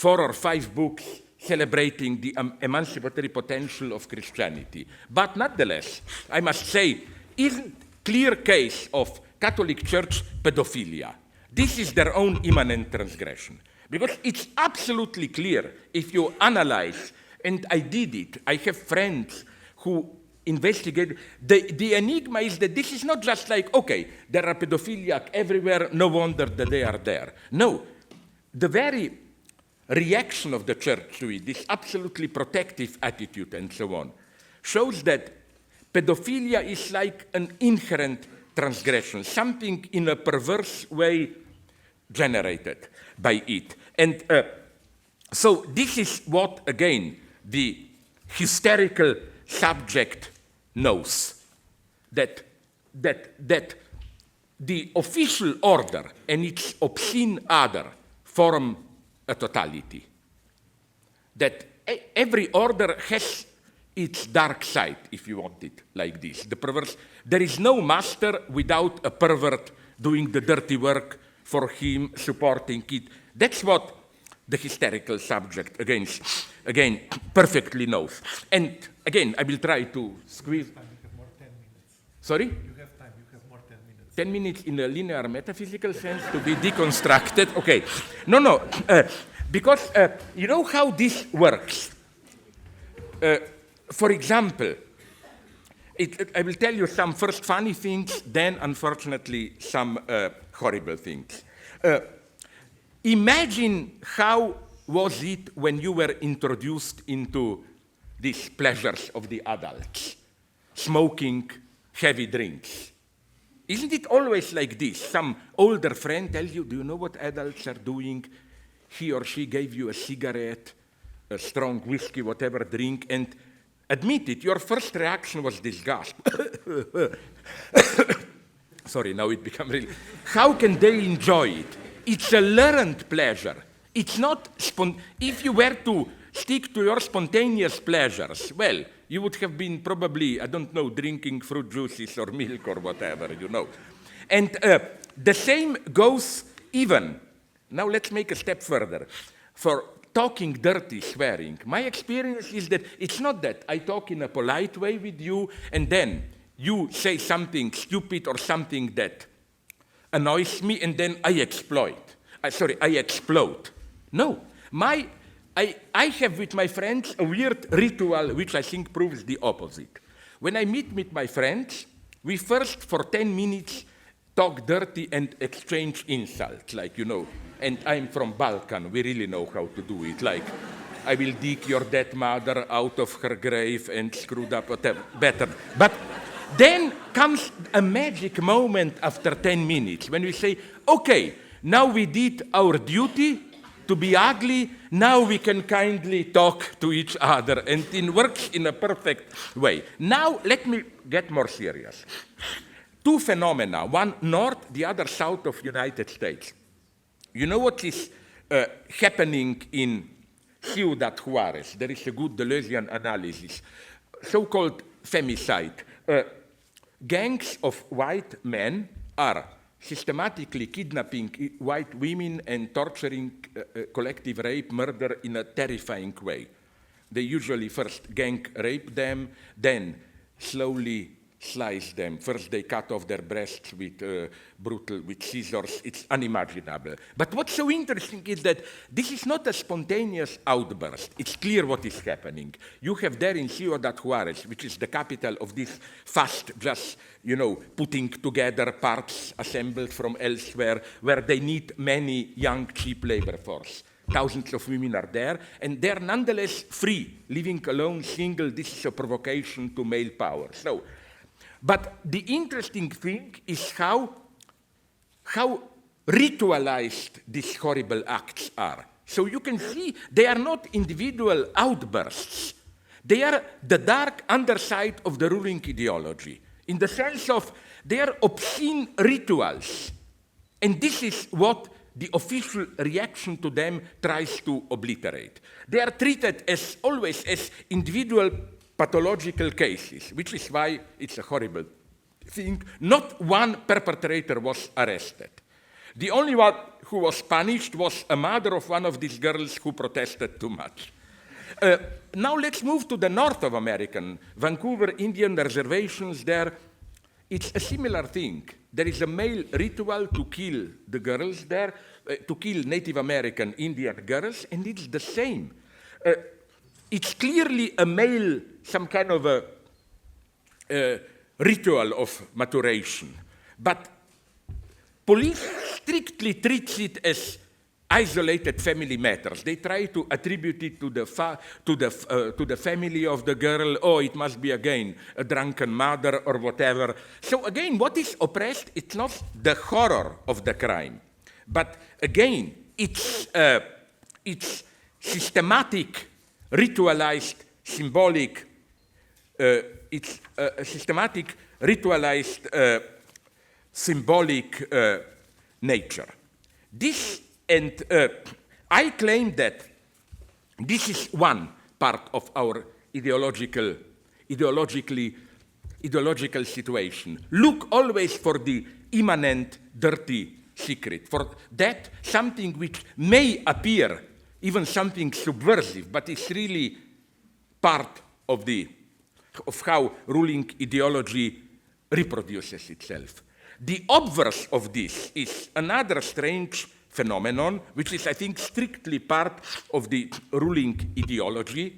or 5 books celebrating the emancipatory potential of Christianity. But nonetheless, I must say, isn't clear case of Catholic Church pedophilia. This is their own immanent transgression. Because it's absolutely clear if you analyze, and I did it, I have friends who investigate, the enigma is that this is not just like, okay, there are pedophiliac everywhere, no wonder that they are there. No, the very reaction of the church to it, this absolutely protective attitude and so on, shows that pedophilia is like an inherent transgression, something in a perverse way generated by it. And so this is what, again, the hysterical subject knows, that the official order and its obscene other form a totality, that every order has its dark side, if you want it like this. The perverse, there is no master without a pervert doing the dirty work for him, supporting it. That's what the hysterical subject, again, perfectly knows. And again, I will try to squeeze. You have more 10 minutes. Sorry? You have time, you have more 10 minutes. 10 minutes in a linear metaphysical sense to be deconstructed. Okay. No, because you know how this works. For example, I will tell you some first funny things, then unfortunately some horrible things. Imagine how was it when you were introduced into these pleasures of the adults, smoking, heavy drinks. Isn't it always like this? Some older friend tells you, do you know what adults are doing? He or she gave you a cigarette, a strong whiskey, whatever drink, and admit it, your first reaction was disgust. Sorry, now it became really... How can they enjoy it? It's a learned pleasure. It's not... If you were to stick to your spontaneous pleasures, well, you would have been probably, I don't know, drinking fruit juices or milk or whatever, you know. And the same goes even... Now let's make a step further. For talking dirty, swearing, my experience is that it's not that I talk in a polite way with you and then you say something stupid or something that annoys me and then I explode. No, I have with my friends a weird ritual which I think proves the opposite. When I meet with my friends, we first for 10 minutes talk dirty and exchange insults, like, you know, and I'm from Balkan, we really know how to do it, like, I will dig your dead mother out of her grave and screwed up whatever, better. But then comes a magic moment after 10 minutes when we say, okay, now we did our duty to be ugly, now we can kindly talk to each other, and it works in a perfect way. Now let me get more serious. Two phenomena, one north, the other south of United States. You know what is happening in Ciudad Juarez? There is a good Deleuzian analysis, so-called femicide. Gangs of white men are systematically kidnapping white women and torturing collective rape, murder in a terrifying way. They usually first gang rape them, then slowly slice them. First they cut off their breasts with with scissors. It's unimaginable. But what's so interesting is that this is not a spontaneous outburst. It's clear what is happening. You have there in Ciudad Juarez, which is the capital of this fast, just, you know, putting together parts assembled from elsewhere, where they need many young, cheap labor force. Thousands of women are there, and they're nonetheless free, living alone, single. This is a provocation to male power. So, but the interesting thing is how ritualized these horrible acts are. So you can see they are not individual outbursts. They are the dark underside of the ruling ideology, in the sense of they are obscene rituals. And this is what the official reaction to them tries to obliterate. They are treated as always as individual pathological cases, which is why it's a horrible thing. Not one perpetrator was arrested. The only one who was punished was a mother of one of these girls who protested too much. Now let's move to the north of America. Vancouver Indian reservations there. It's a similar thing. There is a male ritual to kill the girls there, to kill Native American Indian girls, and it's the same. It's clearly a male, some kind of a ritual of maturation. But police strictly treats it as isolated family matters. They try to attribute it to the family of the girl. Oh, it must be, again, a drunken mother or whatever. So again, what is oppressed? It's not the horror of the crime. But again, it's systematic, ritualized, symbolic, it's a systematic, ritualized, symbolic nature. This, and I claim that this is one part of our ideological situation. Look always for the immanent, dirty secret, for that something which may appear even something subversive, but it's really part of how ruling ideology reproduces itself. The obverse of this is another strange phenomenon, which is, I think, strictly part of the ruling ideology,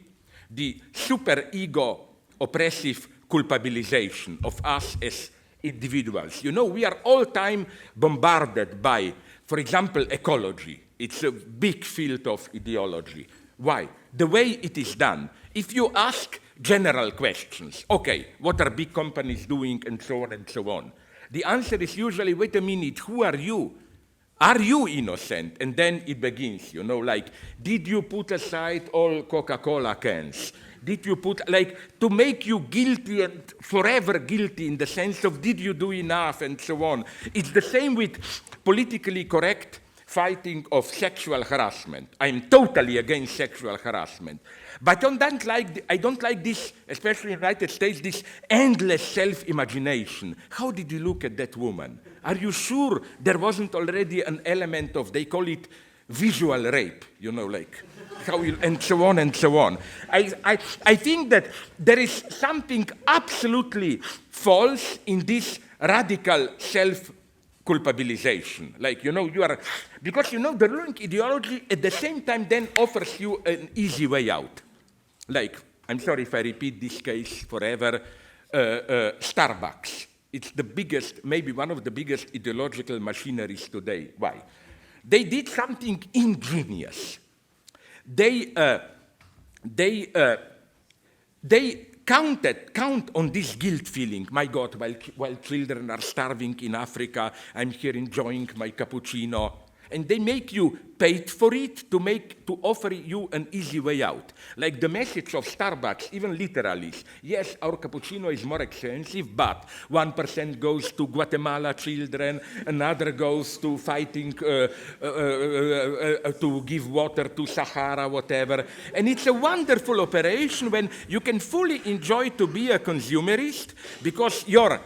the superego oppressive culpabilization of us as individuals. You know, we are all time bombarded by, for example, ecology. It's a big field of ideology. Why? The way it is done. If you ask general questions, okay, what are big companies doing, and so on and so on, the answer is usually, wait a minute, who are you? Are you innocent? And then it begins, you know, like, did you put aside all Coca-Cola cans? Did you put, like, to make you guilty and forever guilty in the sense of, did you do enough, and so on. It's the same with politically correct fighting of sexual harassment. I'm totally against sexual harassment. But I don't like this, especially in the United States, this endless self-imagination. How did you look at that woman? Are you sure there wasn't already an element of, they call it visual rape, you know, like, how you, and so on and so on. I think that there is something absolutely false in this radical self-culpabilization. Like, you know, you are, because, you know, the ruling ideology at the same time then offers you an easy way out. Like, I'm sorry if I repeat this case forever, Starbucks. It's the biggest, maybe one of the biggest ideological machineries today. Why? They did something ingenious. They count on this guilt feeling. My God, while children are starving in Africa, I'm here enjoying my cappuccino. And they make you pay for it to offer you an easy way out. Like the message of Starbucks, even literally, is, yes, our cappuccino is more expensive, but 1% goes to Guatemala children, another goes to fighting, to give water to Sahara, whatever. And it's a wonderful operation when you can fully enjoy to be a consumerist because your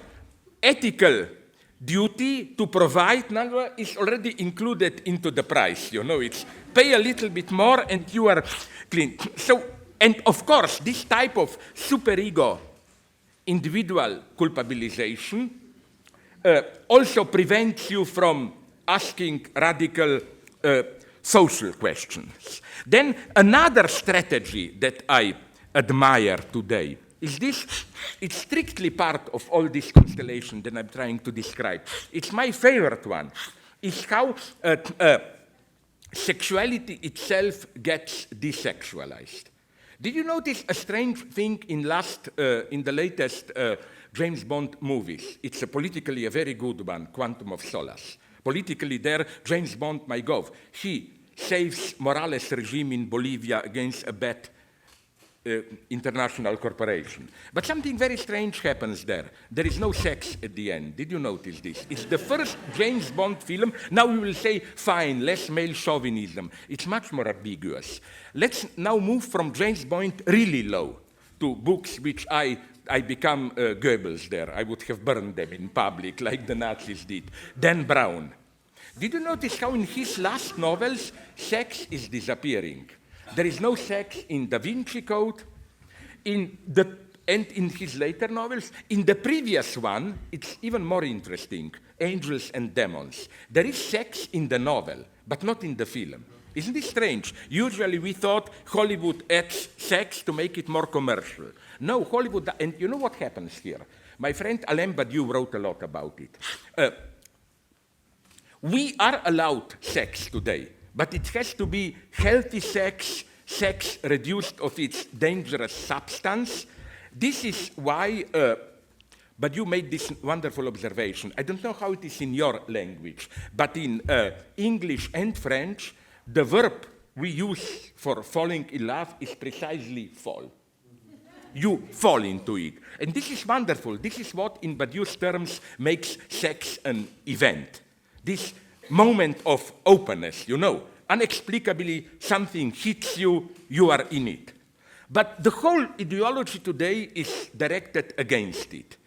ethical duty to provide is already included into the price. You know, it's pay a little bit more and you are clean. So, and of course, this type of superego individual culpabilization also prevents you from asking radical social questions. Then another strategy that I admire today is this, it's strictly part of all this constellation that I'm trying to describe. It's my favorite one, is how sexuality itself gets desexualized. Did you notice a strange thing in the latest James Bond movies? It's politically a very good one, Quantum of Solace. Politically there, James Bond, my God, he saves Morales' regime in Bolivia against a bad international corporation. But something very strange happens there. There is no sex at the end. Did you notice this? It's the first James Bond film. Now we will say, fine, less male chauvinism. It's much more ambiguous. Let's now move from James Bond really low to books which I become Goebbels there. I would have burned them in public like the Nazis did. Dan Brown. Did you notice how in his last novels, sex is disappearing? There is no sex in Da Vinci Code, and in his later novels. In the previous one, it's even more interesting, Angels and Demons. There is sex in the novel, but not in the film. Isn't it strange? Usually we thought Hollywood adds sex to make it more commercial. No, Hollywood, and you know what happens here? My friend Alain Badiou wrote a lot about it. We are allowed sex today, but it has to be healthy sex, sex reduced of its dangerous substance. This is why, but you made this wonderful observation. I don't know how it is in your language, but in English and French, the verb we use for falling in love is precisely fall. You fall into it. And this is wonderful. This is what, in Badiou's terms, makes sex an event. This moment of openness, you know. Unexplicably, something hits you, you are in it. But the whole ideology today is directed against it.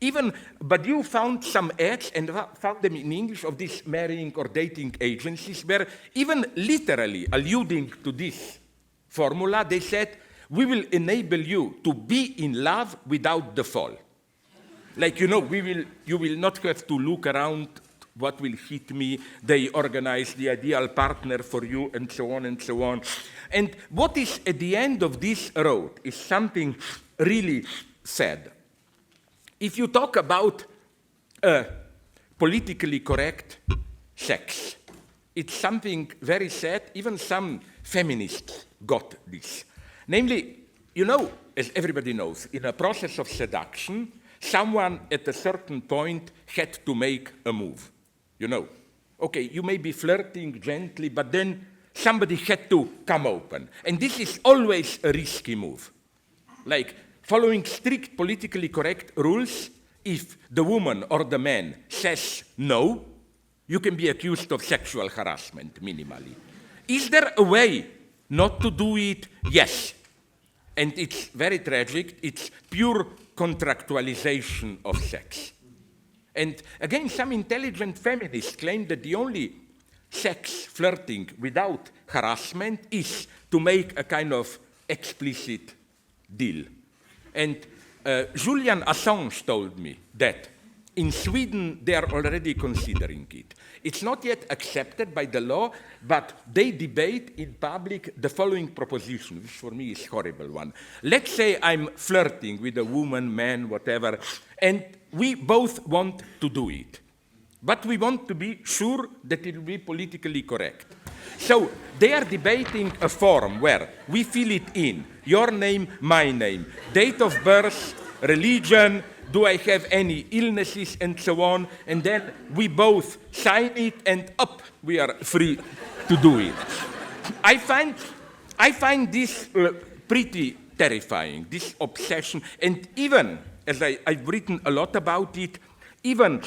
Even Badiou found some ads, and found them in English, of these marrying or dating agencies, where even literally alluding to this formula, they said, we will enable you to be in love without the fall. Like, you know, you will not have to look around what will hit me, they organize the ideal partner for you, and so on and so on. And what is at the end of this road is something really sad. if you talk about politically correct sex, it's something very sad. Even some feminists got this. Namely, you know, as everybody knows, in a process of seduction, someone at a certain point had to make a move. You know, okay, you may be flirting gently, but then somebody had to come open. And this is always a risky move. Like following strict politically correct rules, if the woman or the man says no, you can be accused of sexual harassment minimally. Is there a way not to do it? Yes. And it's very tragic. It's pure contractualization of sex. And again, some intelligent feminists claim that the only sex flirting without harassment is to make a kind of explicit deal. And Julian Assange told me that in Sweden they are already considering it. It's not yet accepted by the law, but they debate in public the following proposition, which for me is a horrible one. Let's say I'm flirting with a woman, man, whatever, and we both want to do it. But we want to be sure that it will be politically correct. So they are debating a form where we fill it in, your name, my name, date of birth, religion, do I have any illnesses, and so on, and then we both sign it, and up, we are free to do it. I find this pretty terrifying, this obsession, and even, as I've written a lot about it, even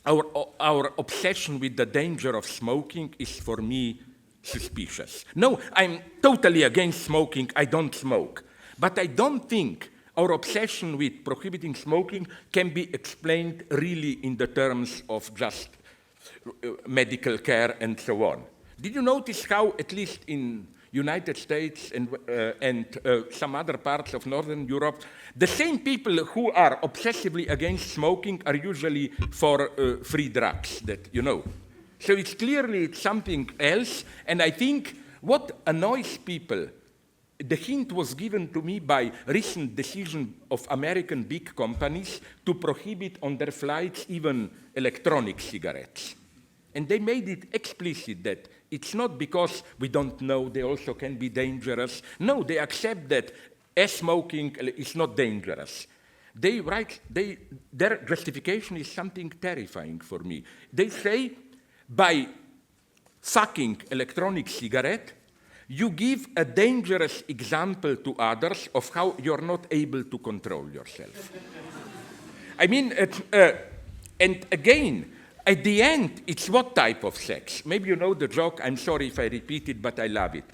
our obsession with the danger of smoking is for me suspicious. No, I'm totally against smoking, I don't smoke, but I don't think our obsession with prohibiting smoking can be explained really in the terms of just medical care and so on. Did you notice how, at least in United States and some other parts of Northern Europe, the same people who are obsessively against smoking are usually for free drugs, that you know. So it's clearly something else, and I think what annoys people, the hint was given to me by recent decision of American big companies to prohibit on their flights even electronic cigarettes. And they made it explicit that it's not because we don't know they also can be dangerous. No, they accept that smoking is not dangerous. Their justification is something terrifying for me. They say by fucking electronic cigarette, you give a dangerous example to others of how you're not able to control yourself. I mean, and again, at the end, it's what type of sex? Maybe you know the joke, I'm sorry if I repeat it, but I love it.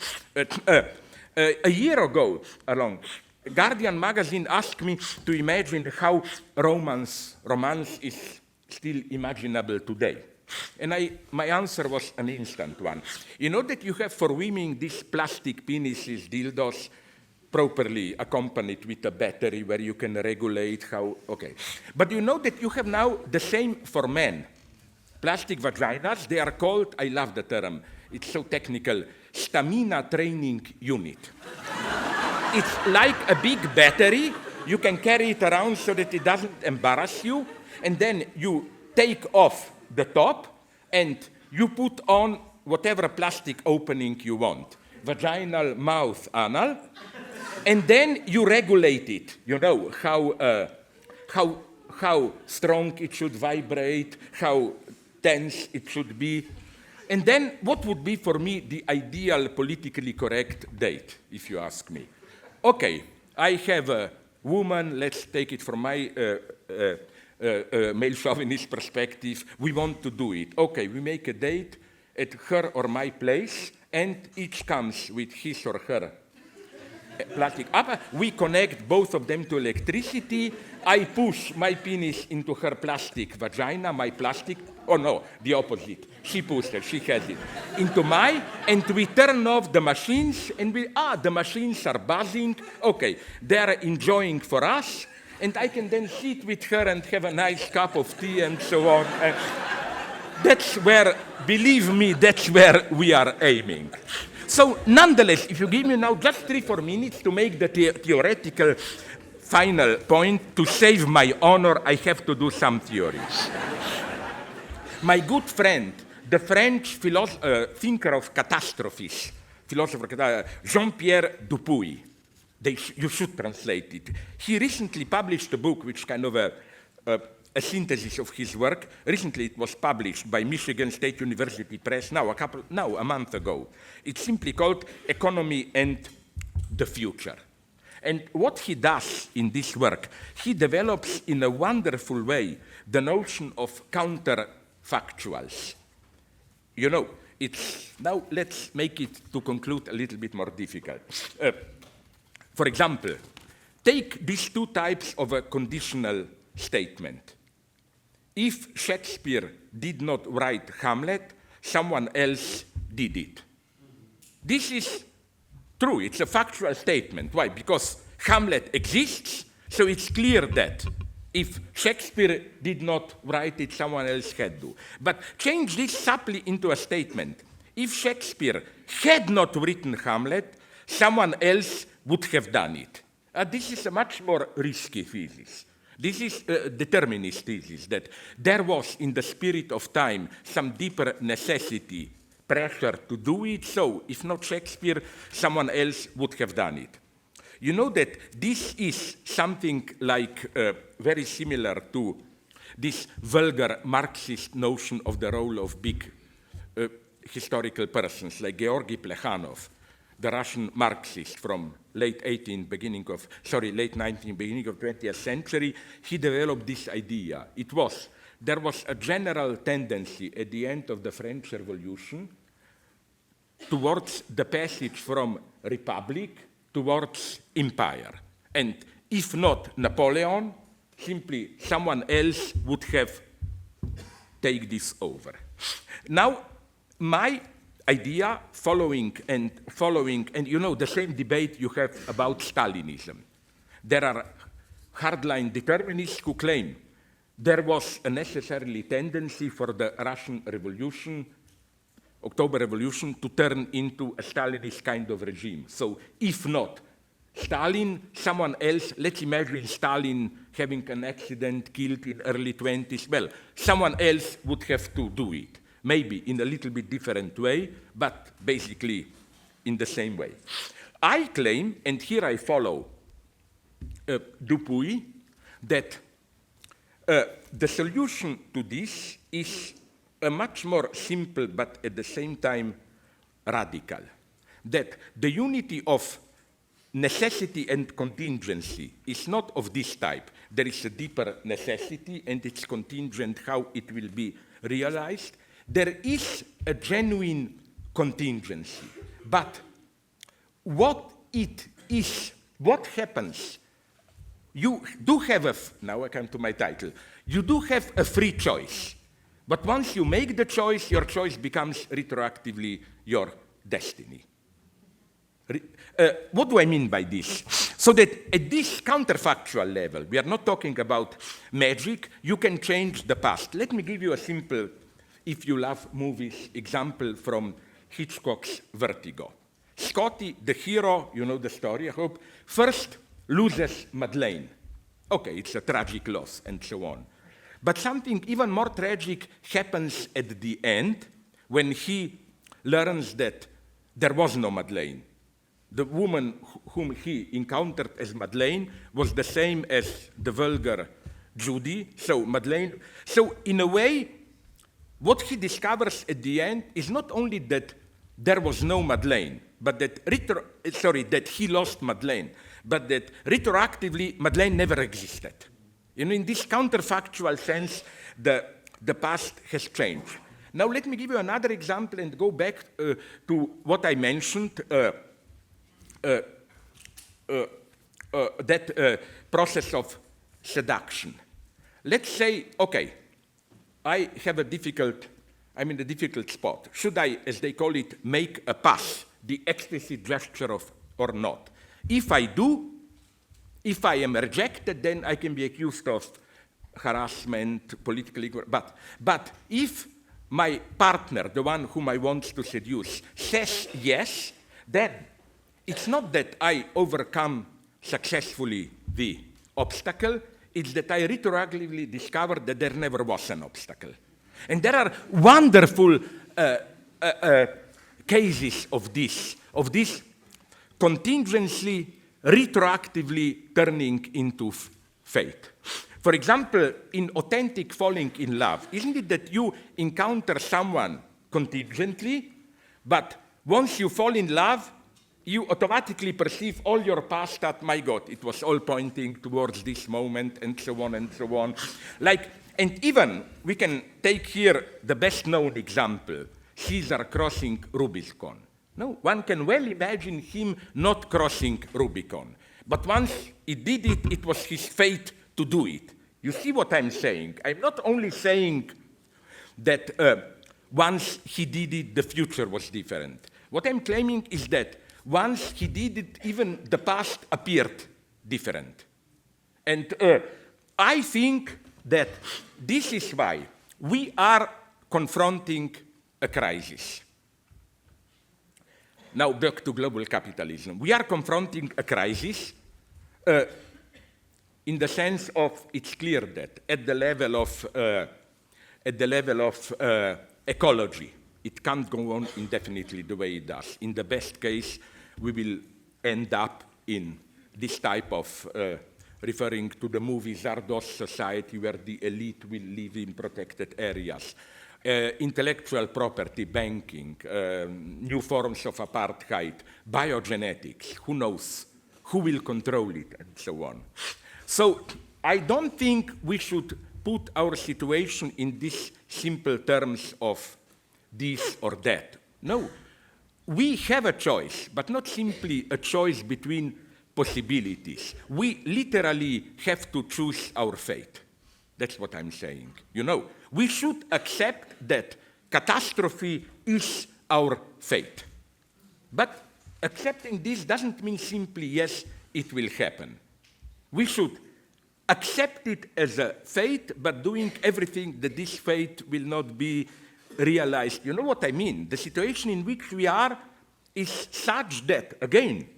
A year ago, Guardian magazine asked me to imagine how romance is still imaginable today. And my answer was an instant one. You know that you have for women these plastic penises, dildos, properly accompanied with a battery where you can regulate how, okay. But you know that you have now the same for men. Plastic vaginas, they are called, I love the term, it's so technical, stamina training unit. It's like a big battery, you can carry it around so that it doesn't embarrass you, and then you take off the top, and you put on whatever plastic opening you want. Vaginal, mouth, anal. And then you regulate it. You know, how strong it should vibrate, how tense it should be. And then what would be for me the ideal politically correct date, if you ask me? Okay, I have a woman, let's take it from my male chauvinist perspective, we want to do it. Okay, we make a date at her or my place, and each comes with his or her plastic up. We connect both of them to electricity. I push my penis into her plastic vagina, my plastic, oh no, the opposite. She pushed it, she has it, into my, and we turn off the machines, and the machines are buzzing. Okay, they're enjoying for us, and I can then sit with her and have a nice cup of tea and so on. And that's where, believe me, that's where we are aiming. So nonetheless, if you give me now just 3-4 minutes to make the theoretical final point. To save my honor, I have to do some theories. My good friend, the French thinker of catastrophes, philosopher Jean-Pierre Dupuy, you should translate it. He recently published a book which kind of a synthesis of his work. Recently it was published by Michigan State University Press a month ago. It's simply called Economy and the Future. And what he does in this work, he develops in a wonderful way the notion of counterfactuals. You know, now let's make it to conclude a little bit more difficult. For example, take these two types of a conditional statement. If Shakespeare did not write Hamlet, someone else did it. This is true, it's a factual statement. Why? Because Hamlet exists, so it's clear that if Shakespeare did not write it, someone else had to. But change this subtly into a statement. If Shakespeare had not written Hamlet, someone else would have done it. This is a much more risky thesis. This is a determinist thesis, that there was, in the spirit of time, some deeper necessity, pressure to do it, so if not Shakespeare, someone else would have done it. You know that this is something like very similar to this vulgar Marxist notion of the role of big historical persons, like Georgy Plekhanov, the Russian Marxist from late 19th, beginning of 20th century. He developed this idea. There was a general tendency at the end of the French Revolution towards the passage from republic towards empire. And if not Napoleon, simply someone else would have taken this over. Now, my idea, following, and you know the same debate you have about Stalinism. There are hardline determinists who claim there was a necessarily tendency for the Russian Revolution, October Revolution, to turn into a Stalinist kind of regime. So if not Stalin, someone else, let's imagine Stalin having an accident, killed in early 20s, well, someone else would have to do it. Maybe in a little bit different way, but basically in the same way. I claim, and here I follow Dupuy, that the solution to this is a much more simple but at the same time radical. That the unity of necessity and contingency is not of this type. There is a deeper necessity and it's contingent how it will be realized. There is a genuine contingency, but what it is, what happens, you do have now I come to my title, you do have a free choice, but once you make the choice, your choice becomes retroactively your destiny. What do I mean by this? So that at this counterfactual level, we are not talking about magic, you can change the past. Let me give you a simple, if you love movies, example from Hitchcock's Vertigo. Scotty, the hero, you know the story, I hope, first loses Madeleine. Okay, it's a tragic loss, and so on. But something even more tragic happens at the end when he learns that there was no Madeleine. The woman whom he encountered as Madeleine was the same as the vulgar Judy, so Madeleine. So in a way, what he discovers at the end is not only that there was no Madeleine, but that that he lost Madeleine, but that retroactively Madeleine never existed. You know, in this counterfactual sense, the past has changed. Now let me give you another example and go back to what I mentioned, that process of seduction. Let's say, okay, I'm in a difficult spot. Should I, as they call it, make a pass, the explicit gesture of, or not? If I do, if I am rejected, then I can be accused of harassment, politically, but if my partner, the one whom I want to seduce, says yes, then it's not that I overcome successfully the obstacle is that I retroactively discovered that there never was an obstacle. And there are wonderful cases of this contingency retroactively turning into fate. For example, in authentic falling in love, isn't it that you encounter someone contingently, but once you fall in love, you automatically perceive all your past that, my God, it was all pointing towards this moment, and so on and so on. And even, we can take here the best-known example, Caesar crossing Rubicon. No, one can well imagine him not crossing Rubicon. But once he did it, it was his fate to do it. You see what I'm saying? I'm not only saying that once he did it, the future was different. What I'm claiming is that once he did it, even the past appeared different. And I think that this is why we are confronting a crisis. Now back to global capitalism. We are confronting a crisis in the sense of it's clear that at the level of ecology, it can't go on indefinitely the way it does. In the best case, we will end up in this type of, referring to the movie Zardoz society, where the elite will live in protected areas. Intellectual property, banking, new forms of apartheid, biogenetics, who knows, who will control it, and so on. So I don't think we should put our situation in these simple terms of this or that. No, we have a choice, but not simply a choice between possibilities. We literally have to choose our fate. That's what I'm saying. You know, we should accept that catastrophe is our fate. But accepting this doesn't mean simply, yes, it will happen. We should accept it as a fate, but doing everything that this fate will not be realized. You know what I mean? The situation in which we are is such that, again,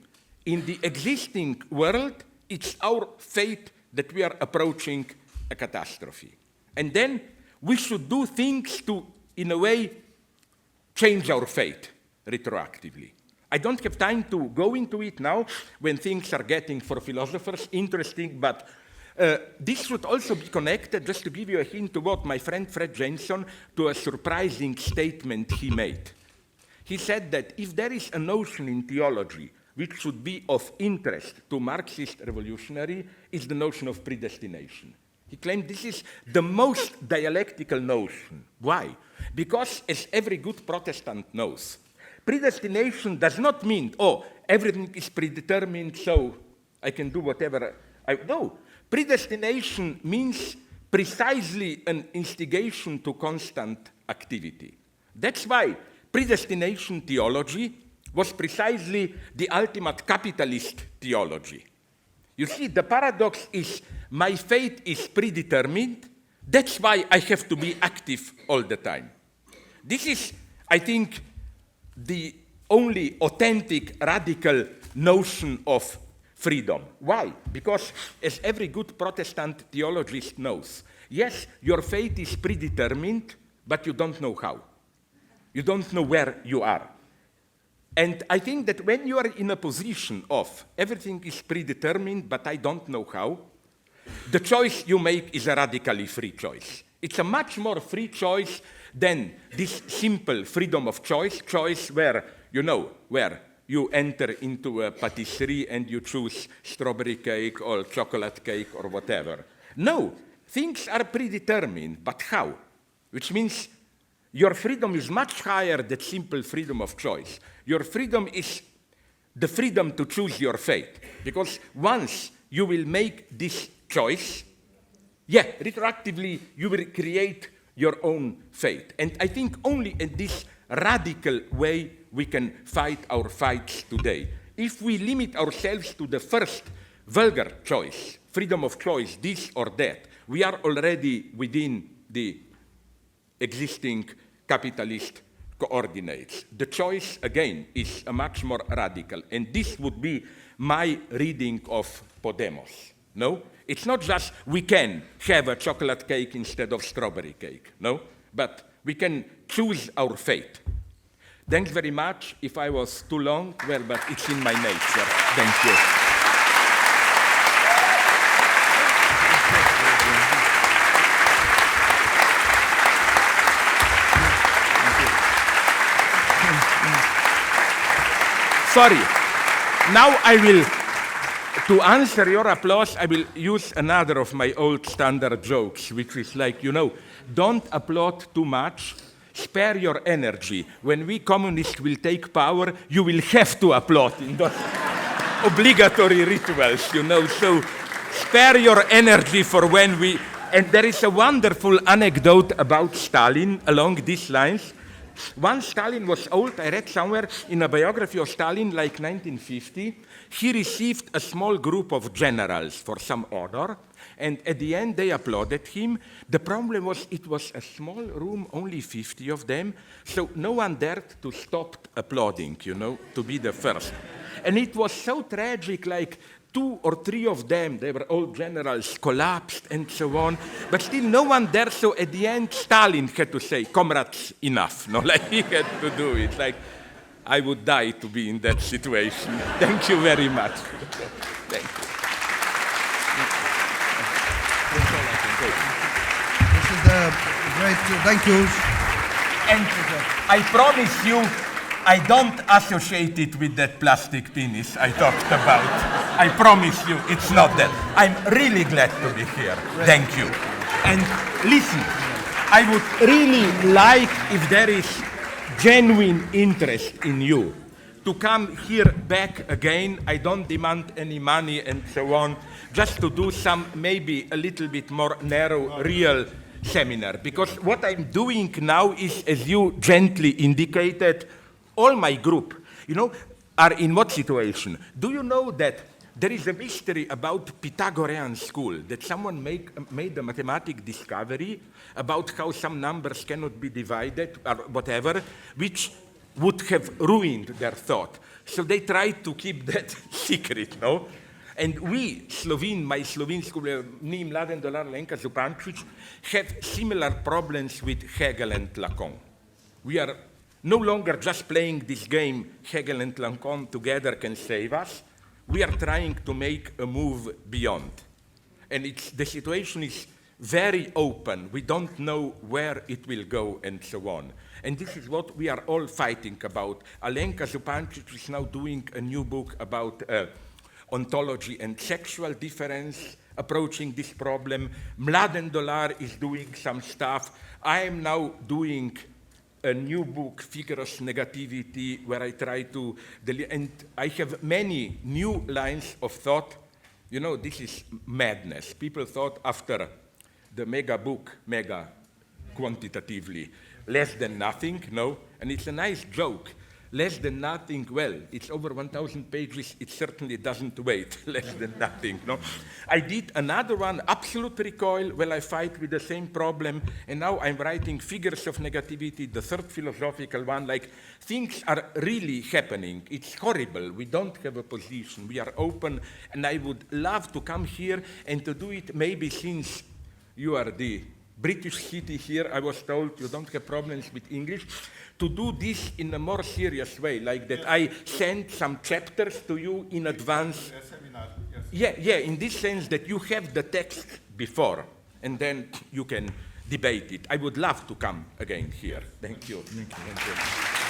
in the existing world, it's our fate that we are approaching a catastrophe. And then we should do things to, in a way, change our fate retroactively. I don't have time to go into it now when things are getting, for philosophers, interesting, but this should also be connected, just to give you a hint to what my friend Fred Jensen, to a surprising statement he made. He said that if there is a notion in theology which should be of interest to Marxist revolutionary, is the notion of predestination. He claimed this is the most dialectical notion. Why? Because, as every good Protestant knows, predestination does not mean, oh, everything is predetermined, so I can do whatever I... No. Predestination means precisely an instigation to constant activity. That's why predestination theology was precisely the ultimate capitalist theology. You see, the paradox is my fate is predetermined, that's why I have to be active all the time. This is, I think, the only authentic, radical notion of freedom. Why? Because, as every good Protestant theologist knows, yes, your fate is predetermined, but you don't know how. You don't know where you are. And I think that when you are in a position of everything is predetermined, but I don't know how, the choice you make is a radically free choice. It's a much more free choice than this simple freedom of choice where, you know, where you enter into a patisserie and you choose strawberry cake or chocolate cake or whatever. No, things are predetermined, but how? Which means your freedom is much higher than simple freedom of choice. Your freedom is the freedom to choose your fate. Because once you will make this choice, retroactively you will create your own fate. And I think only in this radical way we can fight our fights today. If we limit ourselves to the first vulgar choice, freedom of choice, this or that, we are already within the existing capitalist coordinates. The choice, again, is a much more radical, and this would be my reading of Podemos. No? It's not just we can have a chocolate cake instead of strawberry cake, no? But we can choose our fate. Thanks very much. If I was too long, well, but it's in my nature. Thank you. Sorry. Now I will, to answer your applause, I will use another of my old standard jokes, which is like, don't applaud too much, spare your energy. When we communists will take power, you will have to applaud in those obligatory rituals, So spare your energy for when we... And there is a wonderful anecdote about Stalin along these lines. Once Stalin was old, I read somewhere in a biography of Stalin, like 1950, he received a small group of generals for some honor, and at the end they applauded him. The problem was it was a small room, only 50 of them, so no one dared to stop applauding, to be the first. And it was so tragic, like 2 or 3 of them, they were all generals, collapsed and so on, but still no one dared, so at the end Stalin had to say, comrades, enough, like he had to do it, like I would die to be in that situation. Thank you very much. Thank you. This is a great, thank you. And I promise you, I don't associate it with that plastic penis I talked about. I promise you, it's not that. I'm really glad to be here. Thank you. And listen, I would really like, if there is genuine interest in you, to come here back again. I don't demand any money and so on, just to do some maybe a little bit more narrow, real seminar. Because what I'm doing now is, as you gently indicated, all my group, are in what situation? Do you know that there is a mystery about Pythagorean school, that someone made a mathematical discovery about how some numbers cannot be divided or whatever, which would have ruined their thought. So they tried to keep that secret, no? And we, my Slovene school, ni Mladen Dolar Lenka Zupančič, have similar problems with Hegel and Lacan. We are no longer just playing this game, Hegel and Lacan together can save us. We are trying to make a move beyond. And the situation is very open. We don't know where it will go and so on. And this is what we are all fighting about. Alenka Zupančič is now doing a new book about ontology and sexual difference, approaching this problem. Mladen Dolar is doing some stuff. I am now doing a new book, Figures Negativity, where I try to, and I have many new lines of thought. This is madness. People thought after the mega book, mega quantitatively, less than nothing, no? And it's a nice joke. Less than nothing, well, it's over 1,000 pages, it certainly doesn't weight, less than nothing, no? I did another one, Absolute Recoil, where I fight with the same problem, and now I'm writing Figures of Negativity, the third philosophical one, like, things are really happening. It's horrible, we don't have a position, we are open, and I would love to come here and to do it maybe since you are the British city here, I was told you don't have problems with English, to do this in a more serious way, like that I send some chapters to you in advance. A seminar, yes. Yeah, in this sense that you have the text before, and then you can debate it. I would love to come again here. Thank you. Thank you.